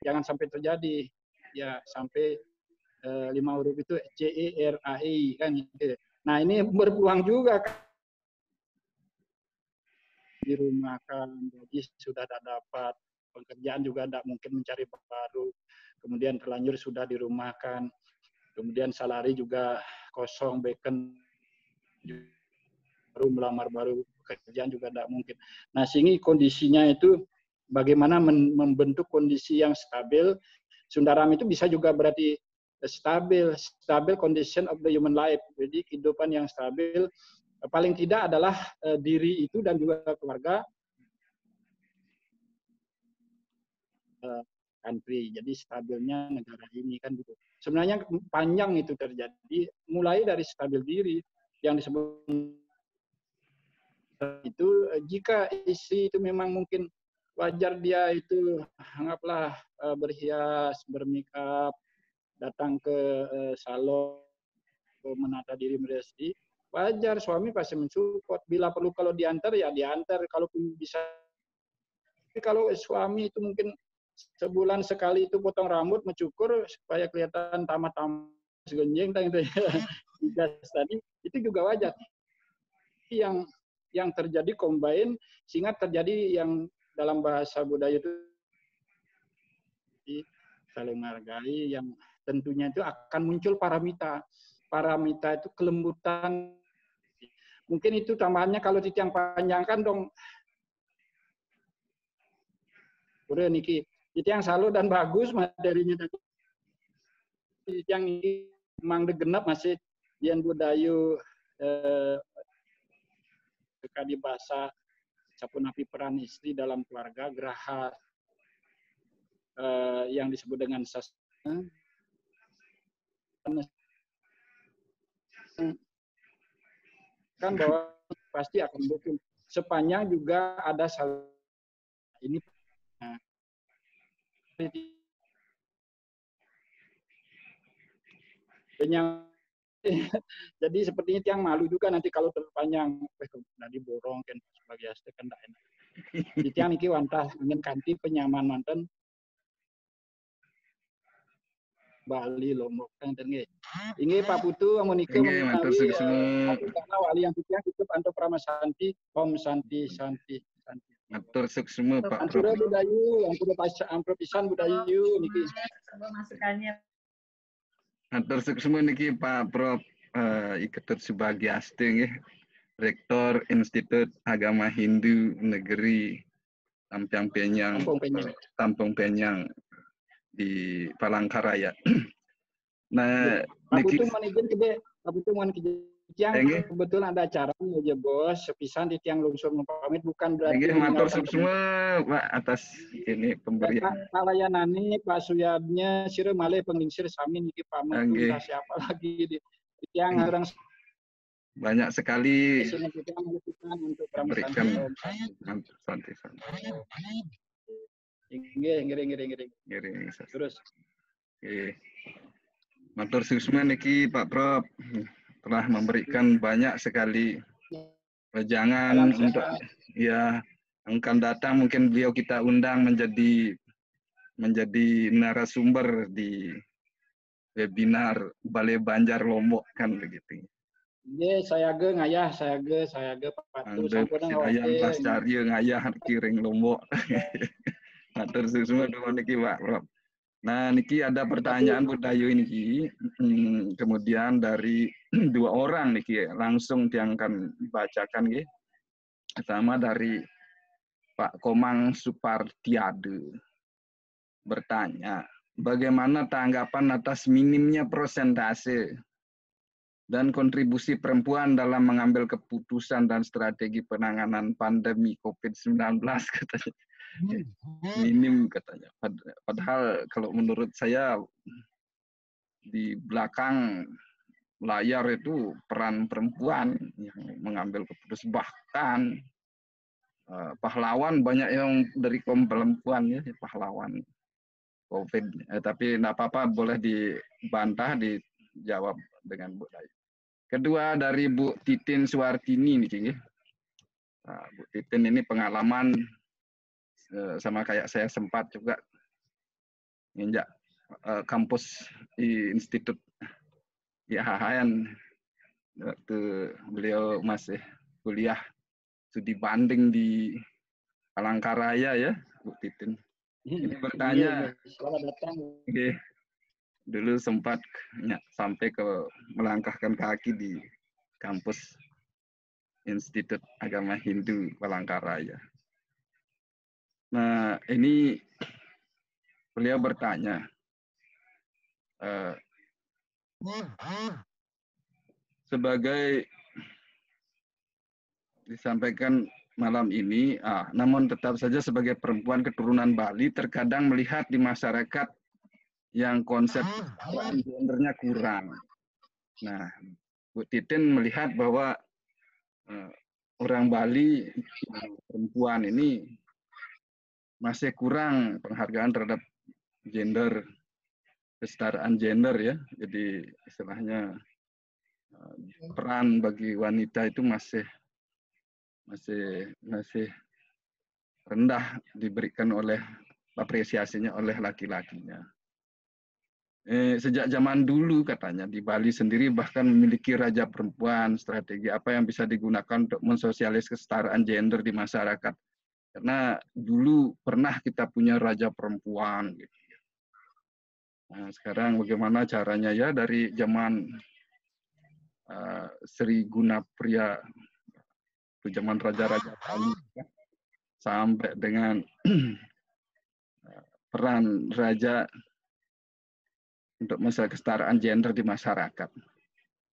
jangan sampai terjadi ya sampai 5 huruf itu CERAI kan gitu. Nah, ini berpeluang juga kan di rumah kan, gaji sudah tidak dapat, pekerjaan juga tidak mungkin mencari baru, kemudian terlanjur sudah dirumahkan, kemudian salari juga kosong, beken, baru melamar baru, pekerjaan juga tidak mungkin. Nah, sehingga kondisinya itu bagaimana membentuk kondisi yang stabil. Sundaram itu bisa juga berarti stabil condition of the human life. Jadi kehidupan yang stabil, paling tidak adalah diri itu dan juga keluarga, country. Jadi stabilnya negara ini kan gitu. Sebenarnya panjang itu terjadi, mulai dari stabil diri yang disebut itu. Jika istri itu memang mungkin wajar dia itu anggaplah berhias, bermake up, datang ke salon, menata diri merestri, wajar suami pasti mensupport. Bila perlu kalau diantar ya diantar, kalaupun bisa. Tapi kalau suami itu mungkin sebulan sekali itu potong rambut, mencukur supaya kelihatan tamat-tamat segenjeng gitu ya. Tadi itu juga wajar. Yang terjadi combine sehingga terjadi yang dalam bahasa budaya itu saling menghargai, yang tentunya itu akan muncul paramita. Paramita itu kelembutan. Mungkin itu tambahannya kalau yang panjangkan dong. Udah niki, itu yang selalu dan bagus materinya tadi. Yang ini memang digenap masih yang budayu di bahasa sapunapi peran istri dalam keluarga, geraha yang disebut dengan sasana. pastikan bahwa pasti akan betul. Sepanjang juga ada salah ini penyang. Jadi sepertinya tiang malu juga nanti kalau terpanjang dari borong kan sebagai hasil kan tidak enak. Di tiang niki wantah ingin kanti penyaman mantan Bali Lombok kan nggih. Inggih Pak Putu amun nike menawi karena wali yang tiang cukup anto Pramasanti Om Santi Santi Santi.
Matur suksema Pak Prof.
Ampura Budayu, ampura pisan Budayu niki.
Masukannya.
Matur suksema niki Pak Prof. Iketut Subagiaste nggih, Rektor Institut Agama Hindu Negeri Tampung Penyang di Palangkaraya. Nah,
Pak Putu manajer gede, Pak Putu manajer tiang kebetulan ada acara aja bos, sepisan di tiang lungsur pamit bukan berarti
matur semua Pak atas ini pemberian.
Pak layanane Pak Suyadnya sire male pengingsir sami niki pamit siapa lagi di tiang orang
banyak sekali
untuk
berikan santai.
Terus.
Matur suksma niki Pak Prof telah memberikan banyak sekali wejangan untuk ya akan datang mungkin beliau kita undang menjadi narasumber di webinar Balai Banjar Lombok kan begitu.
Ye, saya ge ngayah patuh sampun
ayam pascaria ngayah kiring Lombok. Matur suksma dulu niki Pak Prof. Nah, niki ada pertanyaan Budayu niki. Kemudian dari dua orang niki langsung yang akan dibacakan nggih. Pertama dari Pak Komang Supartiade bertanya, bagaimana tanggapan atas minimnya persentase dan kontribusi perempuan dalam mengambil keputusan dan strategi penanganan pandemi COVID-19 katanya. Minim katanya. Padahal kalau menurut saya di belakang layar itu peran perempuan yang mengambil keputusan, bahkan pahlawan banyak yang dari kaum perempuan ya, pahlawan COVID. Tapi tidak apa-apa, boleh dibantah, dijawab dengan Bu Dayu. Kedua dari Bu Titin Suwartini nih, Bu Titin ini pengalaman sama kayak saya sempat juga nginjak kampus di Institut IHHN waktu beliau masih kuliah studi banding di Palangkaraya ya Bu Titin. Ini bertanya, dulu sempat sampai ke melangkahkan kaki di kampus Institut Agama Hindu Palangkaraya. Nah, ini beliau bertanya, sebagai disampaikan malam ini, namun tetap saja sebagai perempuan keturunan Bali, terkadang melihat di masyarakat yang konsep gendernya kurang. Nah, Bu Titin melihat bahwa orang Bali perempuan ini masih kurang penghargaan terhadap gender, kesetaraan gender ya. Jadi istilahnya peran bagi wanita itu masih rendah diberikan oleh apresiasinya oleh laki-lakinya. Sejak zaman dulu katanya di Bali sendiri bahkan memiliki raja perempuan, strategi apa yang bisa digunakan untuk mensosialisasi kesetaraan gender di masyarakat. Karena dulu pernah kita punya raja perempuan. Gitu. Nah, sekarang bagaimana caranya ya dari zaman Sri Gunapriya, zaman raja-raja Bali sampai dengan peran raja untuk masalah kesetaraan gender di masyarakat.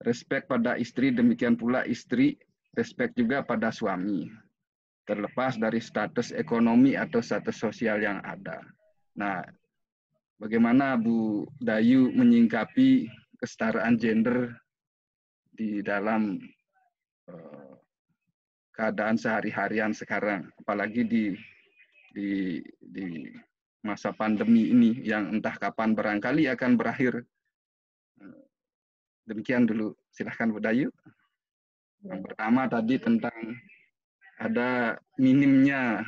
Respek pada istri, demikian pula istri respek juga pada suami. Terlepas dari status ekonomi atau status sosial yang ada. Nah, bagaimana Bu Dayu menyingkapi kesetaraan gender di dalam keadaan sehari-harian sekarang, apalagi di masa pandemi ini yang entah kapan barangkali akan berakhir. Demikian dulu, silahkan Bu Dayu. Yang pertama tadi tentang ada minimnya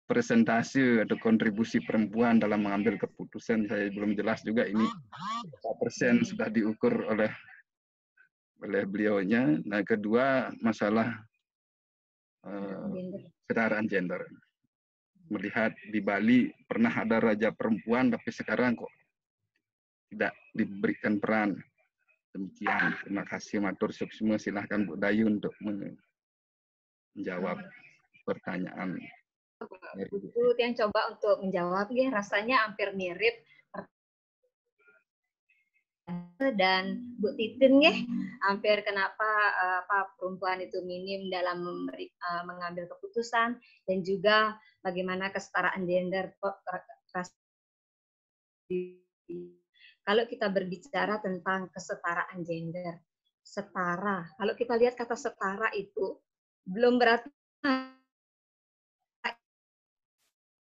presentase atau kontribusi perempuan dalam mengambil keputusan. Saya belum jelas juga ini berapa persen sudah diukur oleh beliaunya. Nah, kedua masalah kesetaraan gender. Melihat di Bali pernah ada raja perempuan, tapi sekarang kok tidak diberikan peran. Demikian. Terima kasih matur suksma. Silahkan Bu Dayu untuk menjawab pertanyaan.
Bu yang coba untuk menjawab, ya rasanya hampir mirip dan Bu Titin ya, hampir kenapa perempuan itu minim dalam mengambil keputusan, dan juga bagaimana kesetaraan gender. Kalau kita berbicara tentang kesetaraan gender, setara, kalau kita lihat kata setara itu belum berarti,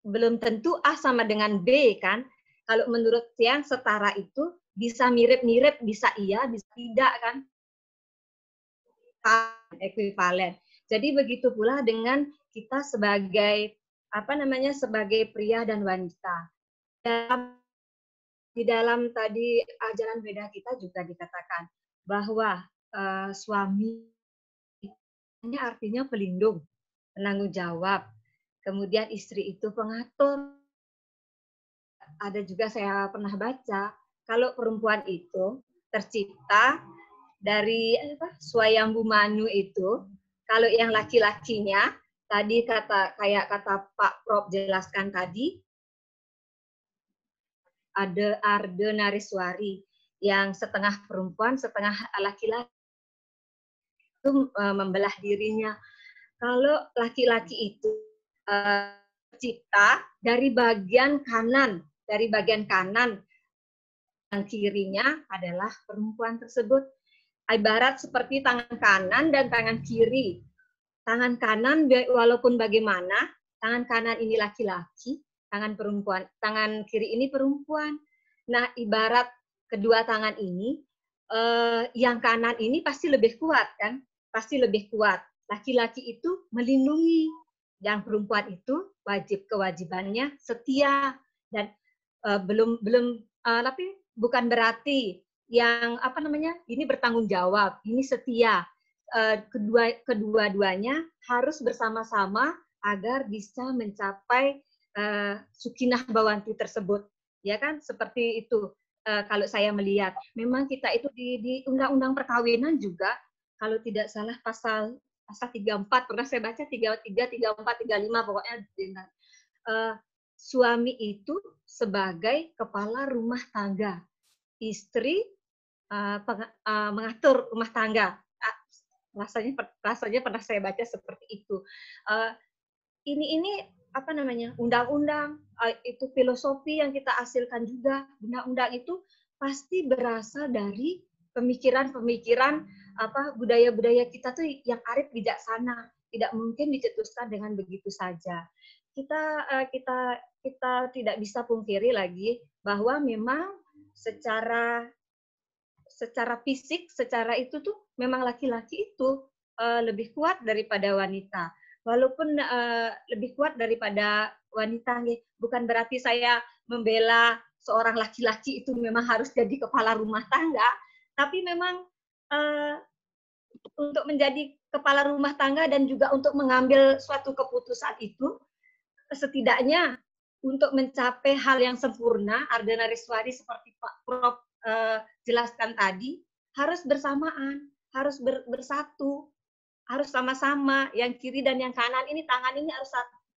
belum tentu A sama dengan B kan. Kalau menurut yang setara itu bisa mirip-mirip, bisa iya, bisa tidak kan. Ekuivalen. Jadi begitu pula dengan kita sebagai sebagai pria dan wanita. Di dalam tadi ajaran Weda kita juga dikatakan bahwa suami ini artinya pelindung, penanggung jawab. Kemudian istri itu pengatur. Ada juga saya pernah baca, kalau perempuan itu tercipta dari Swayambhu Manu itu, kalau yang laki-lakinya, tadi kayak kata Pak Prof jelaskan tadi, ada Ardhanariswari, yang setengah perempuan, setengah laki-laki, itu membelah dirinya. Kalau laki-laki itu tercipta dari bagian kanan, yang kirinya adalah perempuan tersebut. Ibarat seperti tangan kanan dan tangan kiri. Tangan kanan walaupun bagaimana, tangan kanan ini laki-laki, tangan kiri ini perempuan. Nah, ibarat kedua tangan ini, yang kanan ini pasti lebih kuat kan? Pasti lebih kuat. Laki-laki itu melindungi, yang perempuan itu kewajibannya setia, dan tapi bukan berarti yang ini bertanggung jawab, ini setia. Kedua-duanya harus bersama-sama agar bisa mencapai Sukinah Bhawanti tersebut, ya kan? Seperti itu. Kalau saya melihat, memang kita itu di undang-undang perkawinan juga, kalau tidak salah pasal 34, pernah saya baca 33, 34, 35, pokoknya suami itu sebagai kepala rumah tangga, istri mengatur rumah tangga. Rasanya pernah saya baca seperti itu. Ini undang-undang, itu filosofi yang kita hasilkan juga. Undang-undang itu pasti berasal dari pemikiran-pemikiran budaya-budaya kita tuh yang arif bijaksana, tidak mungkin dicetuskan dengan begitu saja. Kita tidak bisa pungkiri lagi bahwa memang secara fisik, secara itu tuh memang laki-laki itu lebih kuat daripada wanita. Walaupun lebih kuat daripada wanita, bukan berarti saya membela seorang laki-laki itu memang harus jadi kepala rumah tangga, tapi memang untuk menjadi kepala rumah tangga dan juga untuk mengambil suatu keputusan itu, setidaknya untuk mencapai hal yang sempurna, Ardhanariswari seperti Pak Prof jelaskan tadi, harus bersamaan, harus bersatu, harus sama-sama, yang kiri dan yang kanan ini, tangan ini harus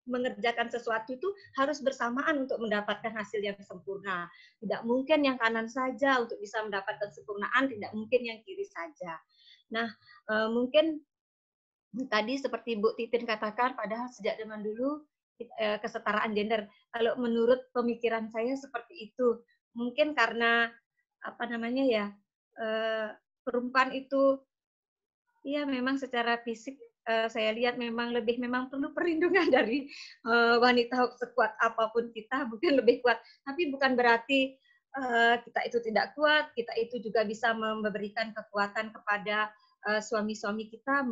mengerjakan sesuatu itu harus bersamaan untuk mendapatkan hasil yang sempurna. Tidak mungkin yang kanan saja untuk bisa mendapatkan kesempurnaan, tidak mungkin yang kiri saja. Nah, mungkin tadi seperti Bu Titin katakan, padahal sejak zaman dulu kesetaraan gender. Kalau menurut pemikiran saya seperti itu, mungkin karena perempuan itu Iya, memang secara fisik saya lihat memang perlu perlindungan dari wanita sekuat apapun kita, mungkin lebih kuat. Tapi bukan berarti kita itu tidak kuat, kita itu juga bisa memberikan kekuatan kepada suami-suami kita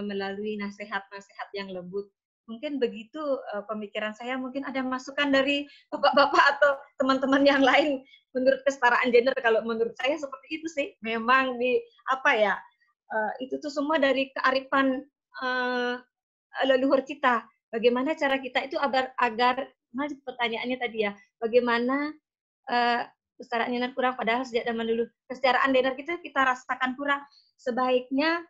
melalui nasihat-nasihat yang lembut. Mungkin begitu pemikiran saya, mungkin ada masukan dari bapak-bapak atau teman-teman yang lain menurut kesetaraan gender. Kalau menurut saya seperti itu sih, memang itu tuh semua dari kearifan leluhur kita. Bagaimana cara kita itu agar pertanyaannya tadi ya, bagaimana kesetaraan gender kurang, padahal sejak zaman dulu kesejahteraan gender kita rasakan kurang. Sebaiknya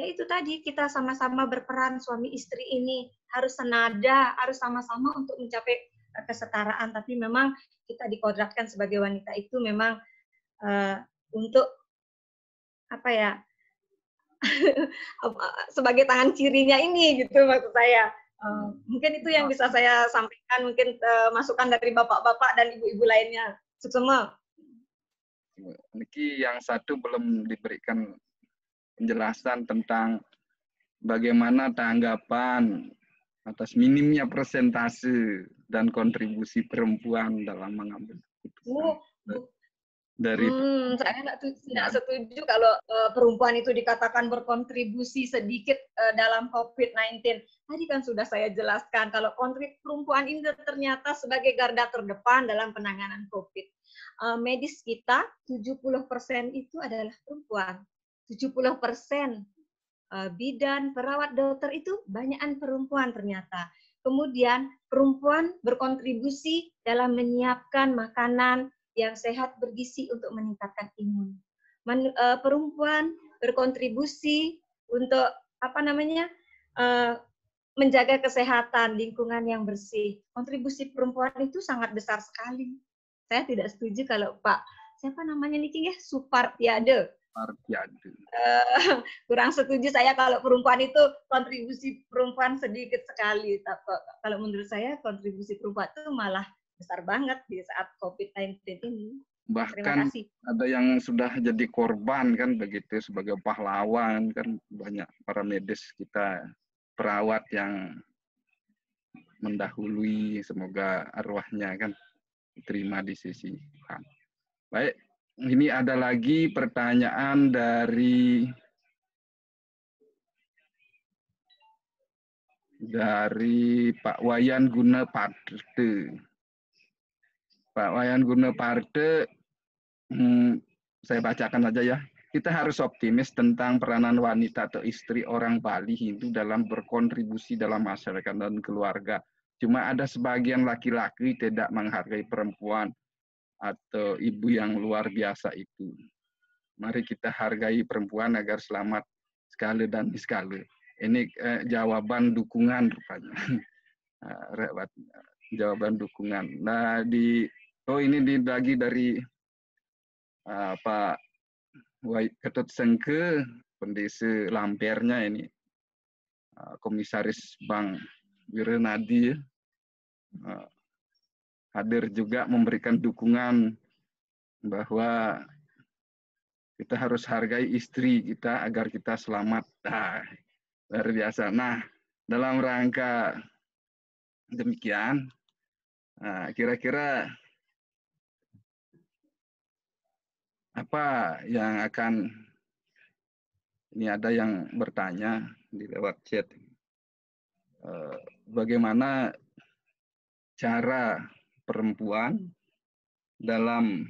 ya itu tadi, kita sama-sama berperan, suami istri ini harus senada, harus sama-sama untuk mencapai kesetaraan. Tapi memang kita dikodratkan sebagai wanita itu memang untuk sebagai tangan kirinya ini, gitu maksud saya. Mungkin itu yang bisa saya sampaikan, mungkin masukan dari bapak-bapak dan ibu-ibu lainnya. Semua.
Niki yang satu belum diberikan penjelasan tentang bagaimana tanggapan atas minimnya persentase dan kontribusi perempuan dalam mengambil keputusan.
Saya tidak setuju kalau perempuan itu dikatakan berkontribusi sedikit dalam COVID-19. Tadi kan sudah saya jelaskan kalau perempuan ini ternyata sebagai garda terdepan dalam penanganan COVID. Medis kita 70% itu adalah perempuan. 70% bidan, perawat, dokter itu banyakan perempuan ternyata. Kemudian perempuan berkontribusi dalam menyiapkan makanan yang sehat bergizi untuk meningkatkan imun. Perempuan berkontribusi untuk menjaga kesehatan, lingkungan yang bersih. Kontribusi perempuan itu sangat besar sekali. Saya tidak setuju kalau siapa namanya Niki ya, Supartiade. Kurang setuju saya kalau perempuan itu kontribusi perempuan sedikit sekali. Kalau menurut saya kontribusi perempuan itu malah besar banget di saat COVID-19 ini.
Bahkan ada yang sudah jadi korban kan begitu, sebagai pahlawan kan, banyak para medis kita, perawat yang mendahului, semoga arwahnya kan diterima di sisi Tuhan. Baik, ini ada lagi pertanyaan dari Pak Wayan Gunaparte. Pak Wayan Gunaparte, saya bacakan aja ya. Kita harus optimis tentang peranan wanita atau istri orang Bali Hindu dalam berkontribusi dalam masyarakat dan keluarga. Cuma ada sebagian laki-laki tidak menghargai perempuan atau ibu yang luar biasa itu. Mari kita hargai perempuan agar selamat sekali dan sekali. Ini jawaban dukungan rupanya. Jawaban dukungan. Nah, ini lagi dari Pak Ketut Sengke, Pendesa Lampernya ini, Komisaris Bank Wirenadi, hadir juga memberikan dukungan bahwa kita harus hargai istri kita agar kita selamat. Luar biasa. Nah, dalam rangka demikian, kira-kira apa yang akan, ini ada yang bertanya di lewat chat, bagaimana cara perempuan dalam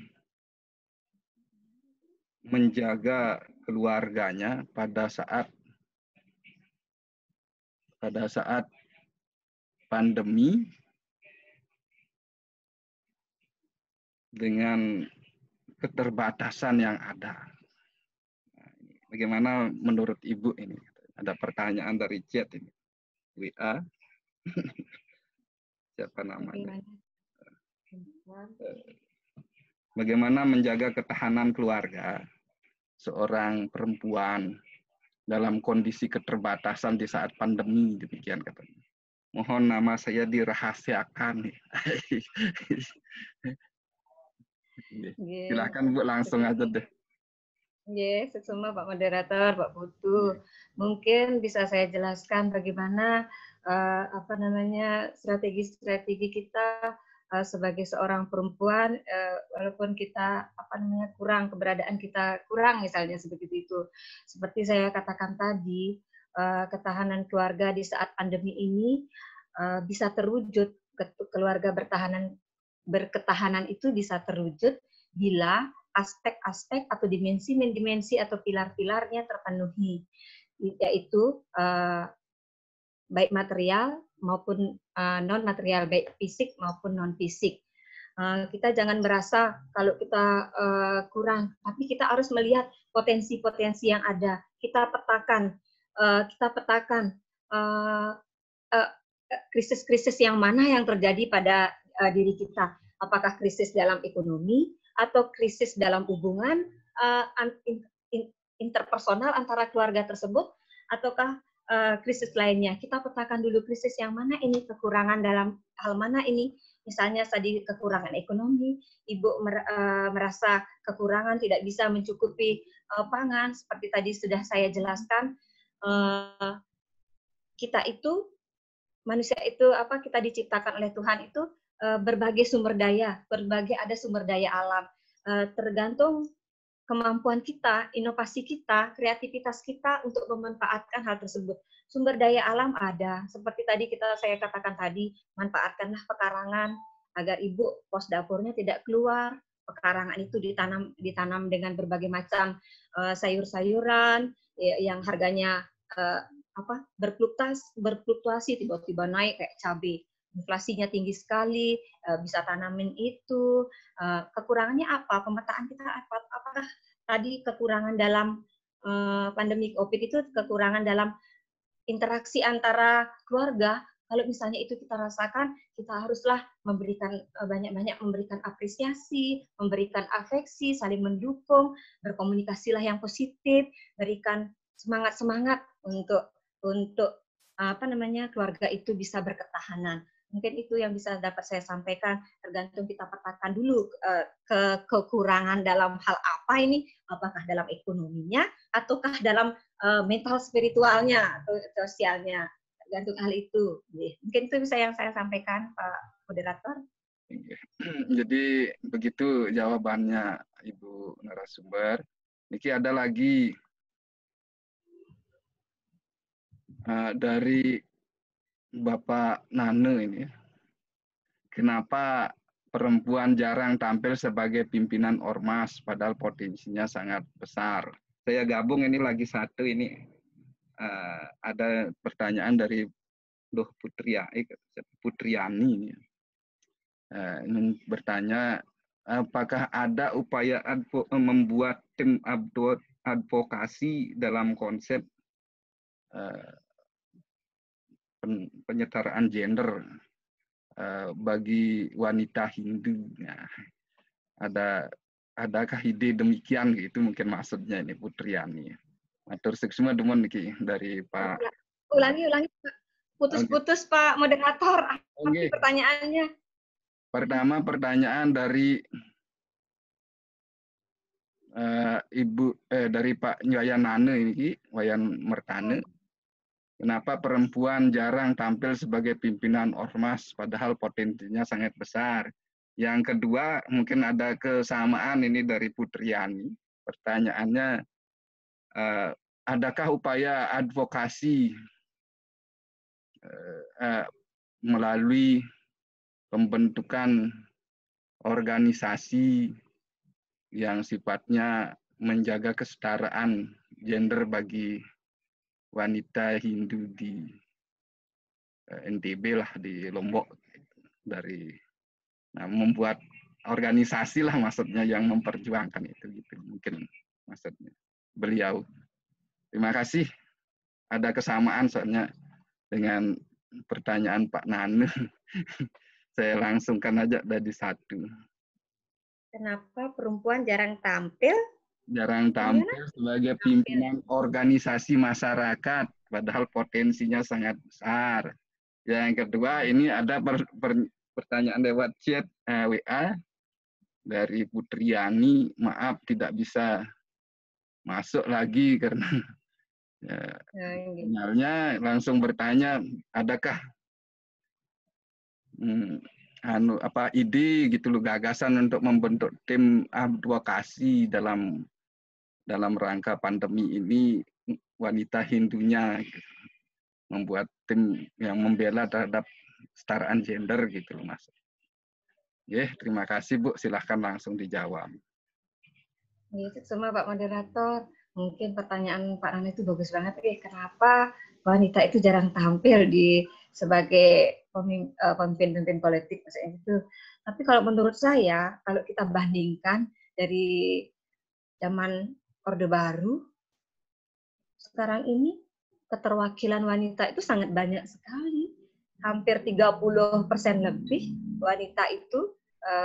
menjaga keluarganya pada saat pandemi dengan keterbatasan yang ada. Bagaimana menurut Ibu ini? Ada pertanyaan dari chat ini. WA. Siapa namanya? Bagaimana menjaga ketahanan keluarga seorang perempuan dalam kondisi keterbatasan di saat pandemi, demikian katanya. Mohon nama saya dirahasiakan. Silakan Bu, langsung aja deh.
Yes, semua Pak Moderator, Pak Putu. Mungkin bisa saya jelaskan bagaimana apa namanya strategi-strategi kita sebagai seorang perempuan, walaupun kita apa namanya kurang keberadaan kita kurang misalnya seperti itu. Seperti saya katakan tadi, ketahanan keluarga di saat pandemi ini bisa terwujud, keluarga berketahanan itu bisa terwujud bila aspek-aspek atau dimensi atau pilar-pilarnya terpenuhi, yaitu baik material maupun non material, baik fisik maupun non fisik. Kita jangan merasa kalau kita kurang, tapi kita harus melihat potensi-potensi yang ada. Kita petakan krisis-krisis yang mana yang terjadi pada diri kita. Apakah krisis dalam ekonomi atau krisis dalam hubungan interpersonal antara keluarga tersebut, ataukah krisis lainnya. Kita petakan dulu krisis yang mana ini, kekurangan dalam hal mana ini. Misalnya tadi kekurangan ekonomi, ibu merasa kekurangan tidak bisa mencukupi pangan, seperti tadi sudah saya jelaskan. Kita itu manusia itu kita diciptakan oleh Tuhan itu berbagai sumber daya, ada sumber daya alam. Tergantung kemampuan kita, inovasi kita, kreativitas kita untuk memanfaatkan hal tersebut. Sumber daya alam ada, seperti tadi saya katakan tadi, manfaatkanlah pekarangan agar ibu pos dapurnya tidak keluar. Pekarangan itu ditanam dengan berbagai macam sayur-sayuran yang harganya berfluktuasi, tiba-tiba naik kayak cabai, inflasinya tinggi sekali, bisa tanamin itu. Kekurangannya apa? Pemetaan kita apakah tadi kekurangan dalam pandemi COVID itu kekurangan dalam interaksi antara keluarga? Kalau misalnya itu kita rasakan, kita haruslah memberikan banyak-banyak memberikan apresiasi, memberikan afeksi, saling mendukung, berkomunikasilah yang positif, berikan semangat-semangat untuk keluarga itu bisa berketahanan. Mungkin itu yang bisa dapat saya sampaikan, tergantung kita petakan dulu kekurangan dalam hal apa ini, apakah dalam ekonominya ataukah dalam mental spiritualnya atau sosialnya, tergantung hal itu. Mungkin itu bisa yang saya sampaikan, Pak Moderator.
Jadi begitu jawabannya Ibu narasumber. Niki ada lagi dari Bapak Nane ini. Kenapa perempuan jarang tampil sebagai pimpinan ormas padahal potensinya sangat besar? Saya gabung ini lagi satu ini. Ada pertanyaan dari Putriani. Bertanya, apakah ada upaya membuat tim advokasi dalam konsep penyetaraan gender bagi wanita Hindu? Nah, adakah ide demikian gitu mungkin maksudnya ini Putriani. Matur suksma demun niki dari Pak.
Ulangi Pak. Putus-putus Pak Moderator. Apa pertanyaannya?
Pertama pertanyaan dari dari Pak Wayan Nane ini, Wayan Mertane. Kenapa perempuan jarang tampil sebagai pimpinan ormas padahal potensinya sangat besar? Yang kedua, mungkin ada kesamaan ini dari Putriani. Pertanyaannya, adakah upaya advokasi melalui pembentukan organisasi yang sifatnya menjaga kesetaraan gender bagi wanita Hindu di NTB lah, di Lombok, membuat organisasi lah maksudnya yang memperjuangkan itu gitu mungkin maksudnya beliau. Terima kasih. Ada kesamaan soalnya dengan pertanyaan Pak Nane. Saya langsungkan aja dari satu.
Kenapa perempuan jarang tampil?
Jarang tampil sebagai pimpinan organisasi masyarakat, padahal potensinya sangat besar. Yang kedua, ini ada pertanyaan lewat chat WA dari Putriani. Maaf tidak bisa masuk lagi karena ya, sinyalnya langsung bertanya, adakah ide gitu loh, gagasan untuk membentuk tim advokasi dalam rangka pandemi ini, wanita Hindunya gitu. Membuat tim yang membela terhadap kesetaraan gender gitu loh Mas. Terima kasih Bu, silahkan langsung dijawab.
Itu semua Pak Moderator. Mungkin pertanyaan Pak Nana itu bagus banget. Kenapa wanita itu jarang tampil sebagai pemimpin politik misalnya itu. Tapi kalau menurut saya, kalau kita bandingkan dari zaman Orde Baru, sekarang ini keterwakilan wanita itu sangat banyak sekali. Hampir 30% lebih wanita itu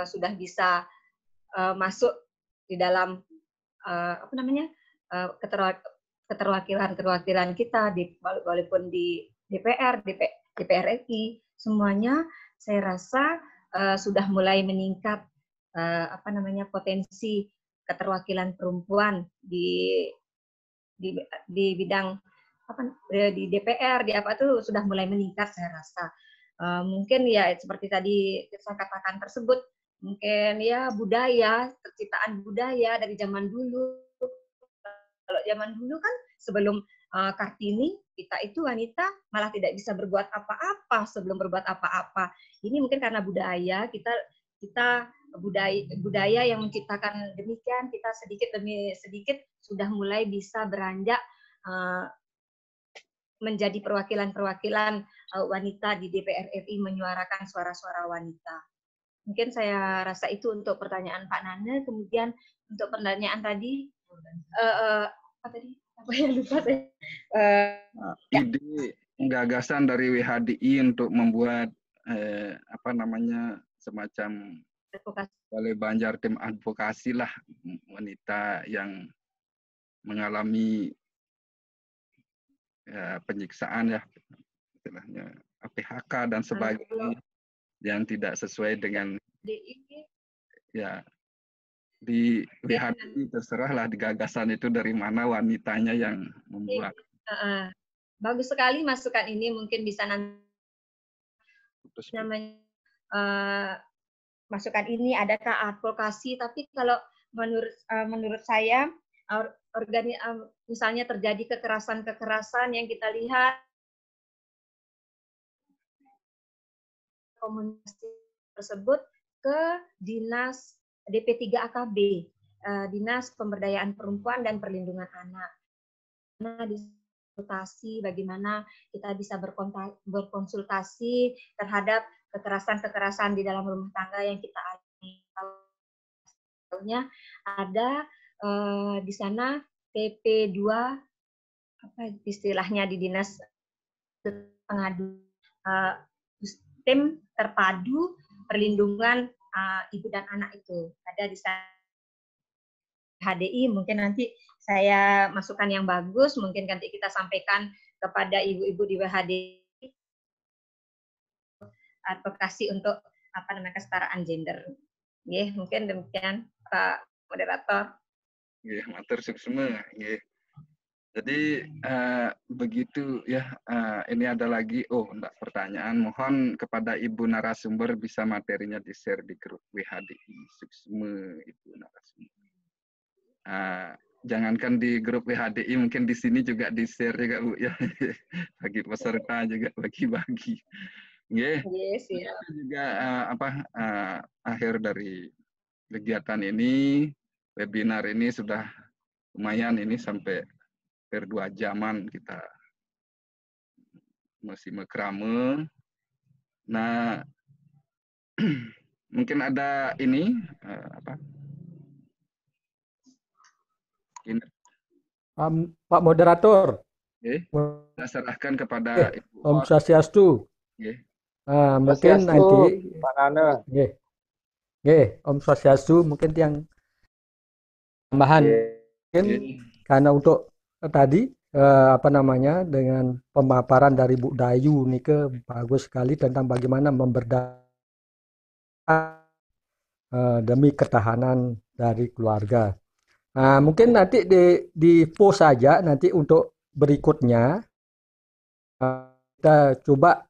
sudah bisa masuk di dalam keterwakilan kita walaupun di DPR, DPR RI, semuanya saya rasa sudah mulai meningkat potensi keterwakilan perempuan di bidang di DPR, di apa tuh sudah mulai meningkat saya rasa. Mungkin ya seperti tadi saya katakan tersebut, mungkin ya budaya, terciptaan budaya dari zaman dulu. Kalau zaman dulu kan sebelum Kartini, kita itu wanita malah tidak bisa berbuat apa-apa sebelum berbuat apa-apa. Ini mungkin karena budaya kita budaya yang menciptakan demikian, kita sedikit demi sedikit sudah mulai bisa beranjak menjadi perwakilan-perwakilan wanita di DPR RI, menyuarakan suara-suara wanita. Mungkin saya rasa itu untuk pertanyaan Pak Nana. Kemudian untuk pertanyaan tadi, apa yang lupa saya?
Ide gagasan dari WHDI untuk membuat semacam Balai Banjar tim advokasi lah wanita yang mengalami penyiksaan istilahnya PHK dan sebagainya yang tidak sesuai dengan di WHDI, terserahlah di gagasan itu dari mana wanitanya yang membuat.
Bagus sekali masukan ini, mungkin bisa nanti masukan ini adakah advokasi, tapi kalau menurut saya misalnya terjadi kekerasan yang kita lihat komunikasi tersebut ke dinas DP3AKB, Dinas Pemberdayaan Perempuan dan Perlindungan Anak. Nah, konsultasi bagaimana kita bisa berkonsultasi terhadap kekerasan di dalam rumah tangga yang kita alami. Ada di sana TP2 apa istilahnya di dinas pengadu tim terpadu perlindungan ibu dan anak itu ada di sana. HDI mungkin nanti saya masukkan yang bagus, mungkin nanti kita sampaikan kepada ibu-ibu di WHDI advokasi untuk kesetaraan gender. Mungkin demikian Pak Moderator.
Matur suksma. Jadi begitu ya. Ini ada lagi pertanyaan. Mohon kepada Ibu narasumber bisa materinya di-share di grup WHDI suksma Ibu narasumber. Jangankan di grup WHDI, mungkin di sini juga di-share juga Bu ya. Bagi peserta juga bagi-bagi. Juga akhir dari kegiatan ini, webinar ini sudah lumayan ini sampai 2 jaman kita masih mekrame. Nah, mungkin ada ini
Pak Moderator.
Saya serahkan kepada Ibu
Om Swastiastu. Mungkin nanti
Pak Nana.
Om Swastiastu mungkin yang tambahan karena untuk tadi dengan pemaparan dari Bu Dayu nih bagus sekali tentang bagaimana memberdayakan demi ketahanan dari keluarga. Nah, mungkin nanti di post saja nanti untuk berikutnya kita coba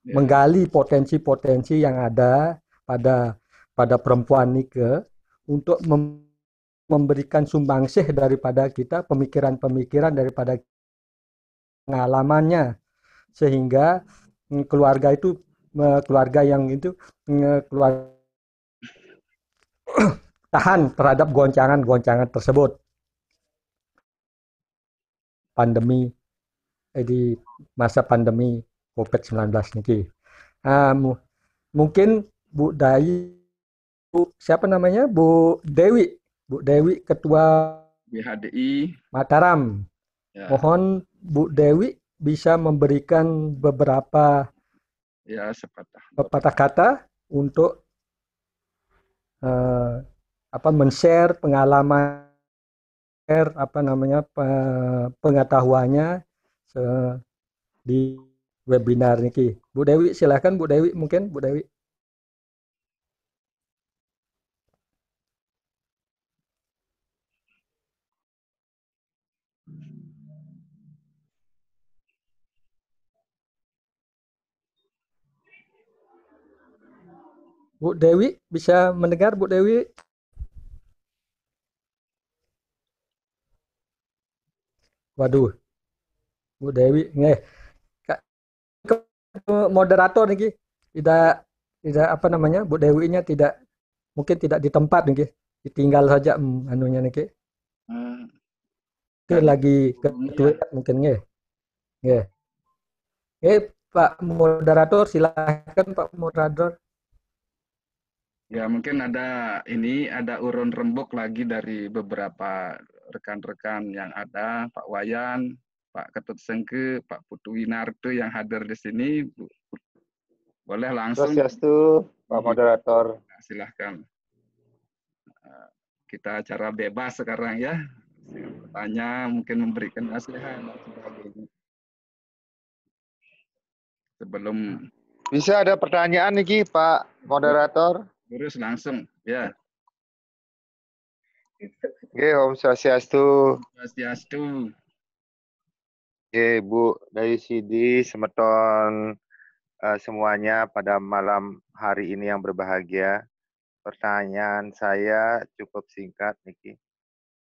menggali potensi-potensi yang ada pada perempuan Nike untuk memberikan sumbangsih daripada kita pemikiran-pemikiran daripada pengalamannya sehingga keluarga itu keluarga yang itu keluar tahan terhadap goncangan-goncangan tersebut pandemi di masa pandemi COVID-19 ini. Mungkin Bu Dayi, siapa namanya? Bu Dewi Ketua
BHDI
Mataram.
ya.
Mohon Bu Dewi bisa memberikan beberapa
Ya, sepatah
kata untuk men-share pengalaman, pengetahuannya di webinar ini. Bu Dewi, silakan Bu Dewi, mungkin Bu Dewi. Bu Dewi, bisa mendengar Bu Dewi? Waduh, Bu Dewi, moderator nih, tidak Bu Dewi-nya mungkin tidak di tempat nih, ditinggal saja anunya nih. Lagi ketua mungkin nggih. Pak moderator, silakan Pak moderator.
Ya, mungkin ada urun rembuk lagi dari beberapa rekan-rekan yang ada, Pak Wayan, Pak Ketut Sengke, Pak Putu Winarto yang hadir di sini. Boleh langsung.
Swastiastu, Pak Moderator.
Silahkan. Kita acara bebas sekarang ya. Bertanya, mungkin memberikan nasihat dan sebagainya. Sebelum
bisa ada pertanyaan nih Pak Moderator?
Terus langsung ya.
Oke, Om Swastiastu.
Swastiastu.
Oke, Bu dari Sidi Semeton semuanya pada malam hari ini yang berbahagia. Pertanyaan saya cukup singkat Niki.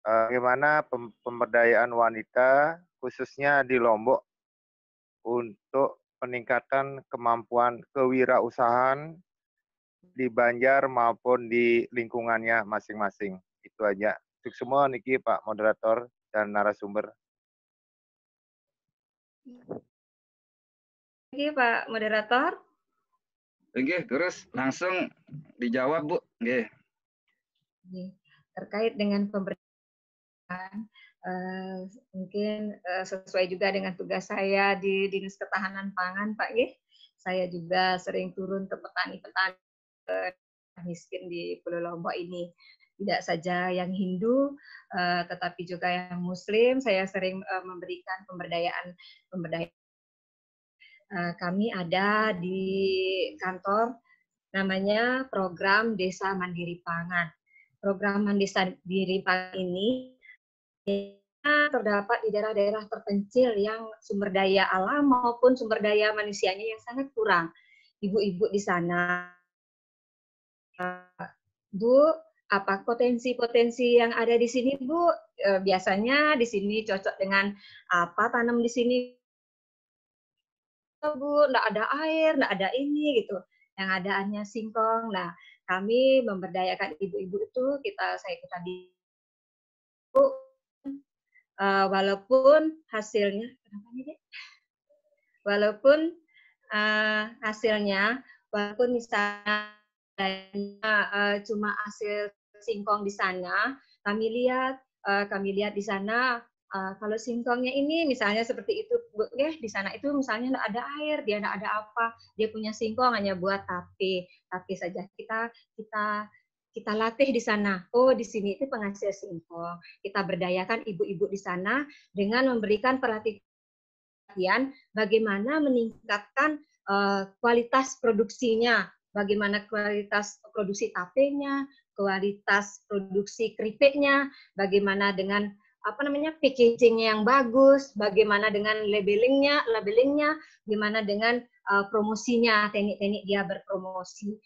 Bagaimana pemberdayaan wanita khususnya di Lombok untuk peningkatan kemampuan kewirausahaan di Banjar maupun di lingkungannya masing-masing. Itu aja. Untuk semua Niki, Pak Moderator dan narasumber.
Oke, Pak Moderator.
Oke, terus langsung dijawab, Bu. Oke.
Terkait dengan pemberdayaan, mungkin sesuai juga dengan tugas saya di Dinas Ketahanan Pangan, Pak. Saya juga sering turun ke petani-petani miskin di Pulau Lombok ini. Tidak saja yang Hindu, tetapi juga yang Muslim. Saya sering memberikan pemberdayaan. Kami ada di kantor namanya Program Desa Mandiri Pangan. Program Desa Mandiri Pangan ini terdapat di daerah-daerah terpencil yang sumber daya alam maupun sumber daya manusianya yang sangat kurang. Ibu-ibu di sana, Bu, apa potensi-potensi yang ada di sini, Bu? Biasanya di sini cocok dengan apa tanam di sini, Bu? Nggak ada air, nggak ada ini gitu. Yang ada hanya singkong. Nah, kami memberdayakan ibu-ibu itu saya di walaupun hasilnya walaupun misalnya cuma hasil singkong di sana, kami lihat di sana kalau singkongnya ini misalnya seperti itu, di sana itu misalnya nggak ada air, dia nggak ada apa, dia punya singkong hanya buat tape saja. Kita latih di sana. Oh, di sini itu penghasil singkong. Kita berdayakan ibu-ibu di sana dengan memberikan pelatihan bagaimana meningkatkan kualitas produksinya, bagaimana kualitas produksi tapenya, kualitas produksi keripiknya, bagaimana dengan packaging yang bagus, bagaimana dengan labelingnya, gimana dengan promosinya, teknik-teknik dia berpromosi.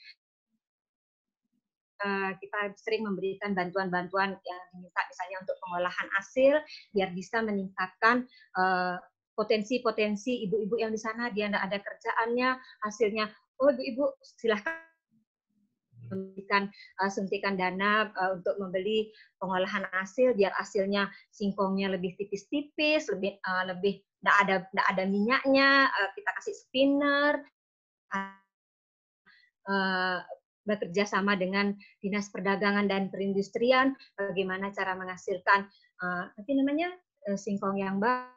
Kita sering memberikan bantuan-bantuan yang diminta misalnya untuk pengolahan hasil biar bisa meningkatkan potensi-potensi ibu-ibu yang di sana dia tidak ada kerjaannya, hasilnya ibu-ibu silahkan memberikan suntikan dana untuk membeli pengolahan hasil biar hasilnya singkongnya lebih tipis-tipis, lebih tidak ada minyaknya, kita kasih spinner, bekerja sama dengan Dinas Perdagangan dan Perindustrian, bagaimana cara menghasilkan singkong yang baik.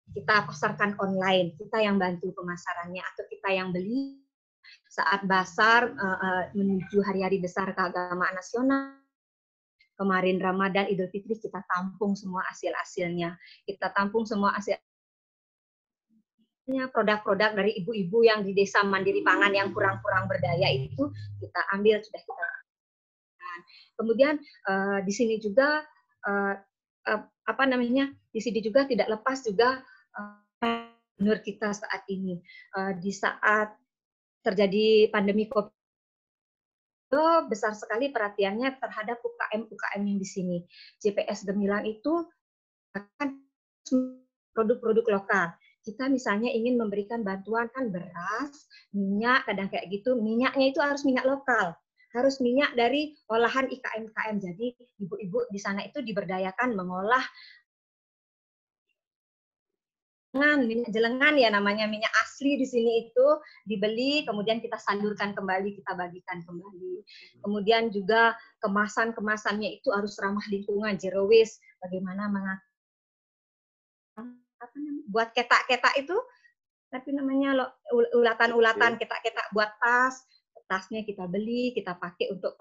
Kita pasarkan online, kita yang bantu pemasarannya atau kita yang beli saat basar menuju hari-hari besar keagamaan nasional. Kemarin Ramadan, Idul Fitri kita tampung semua hasil-hasilnya. Kita tampung semua hasil produk-produk dari ibu-ibu yang di desa mandiri pangan yang kurang-kurang berdaya itu kita ambil, sudah kita lakukan. Kemudian di sini juga di sini juga tidak lepas juga menurut kita saat ini di saat terjadi pandemi COVID besar sekali perhatiannya terhadap UKM yang di sini. JPS Gemilang itu akan produk-produk lokal. Kita misalnya ingin memberikan bantuan kan beras, minyak, kadang kayak gitu, minyaknya itu harus minyak lokal, harus minyak dari olahan IKM-IKM. Jadi ibu-ibu di sana itu diberdayakan mengolah minyak jelengan ya namanya, minyak asli di sini itu dibeli, kemudian kita salurkan kembali, kita bagikan kembali. Kemudian juga kemasan-kemasannya itu harus ramah lingkungan, zero waste, bagaimana buat ketak-ketak itu, tapi namanya ulatan-ulatan ketak-ketak buat tasnya kita beli, kita pakai untuk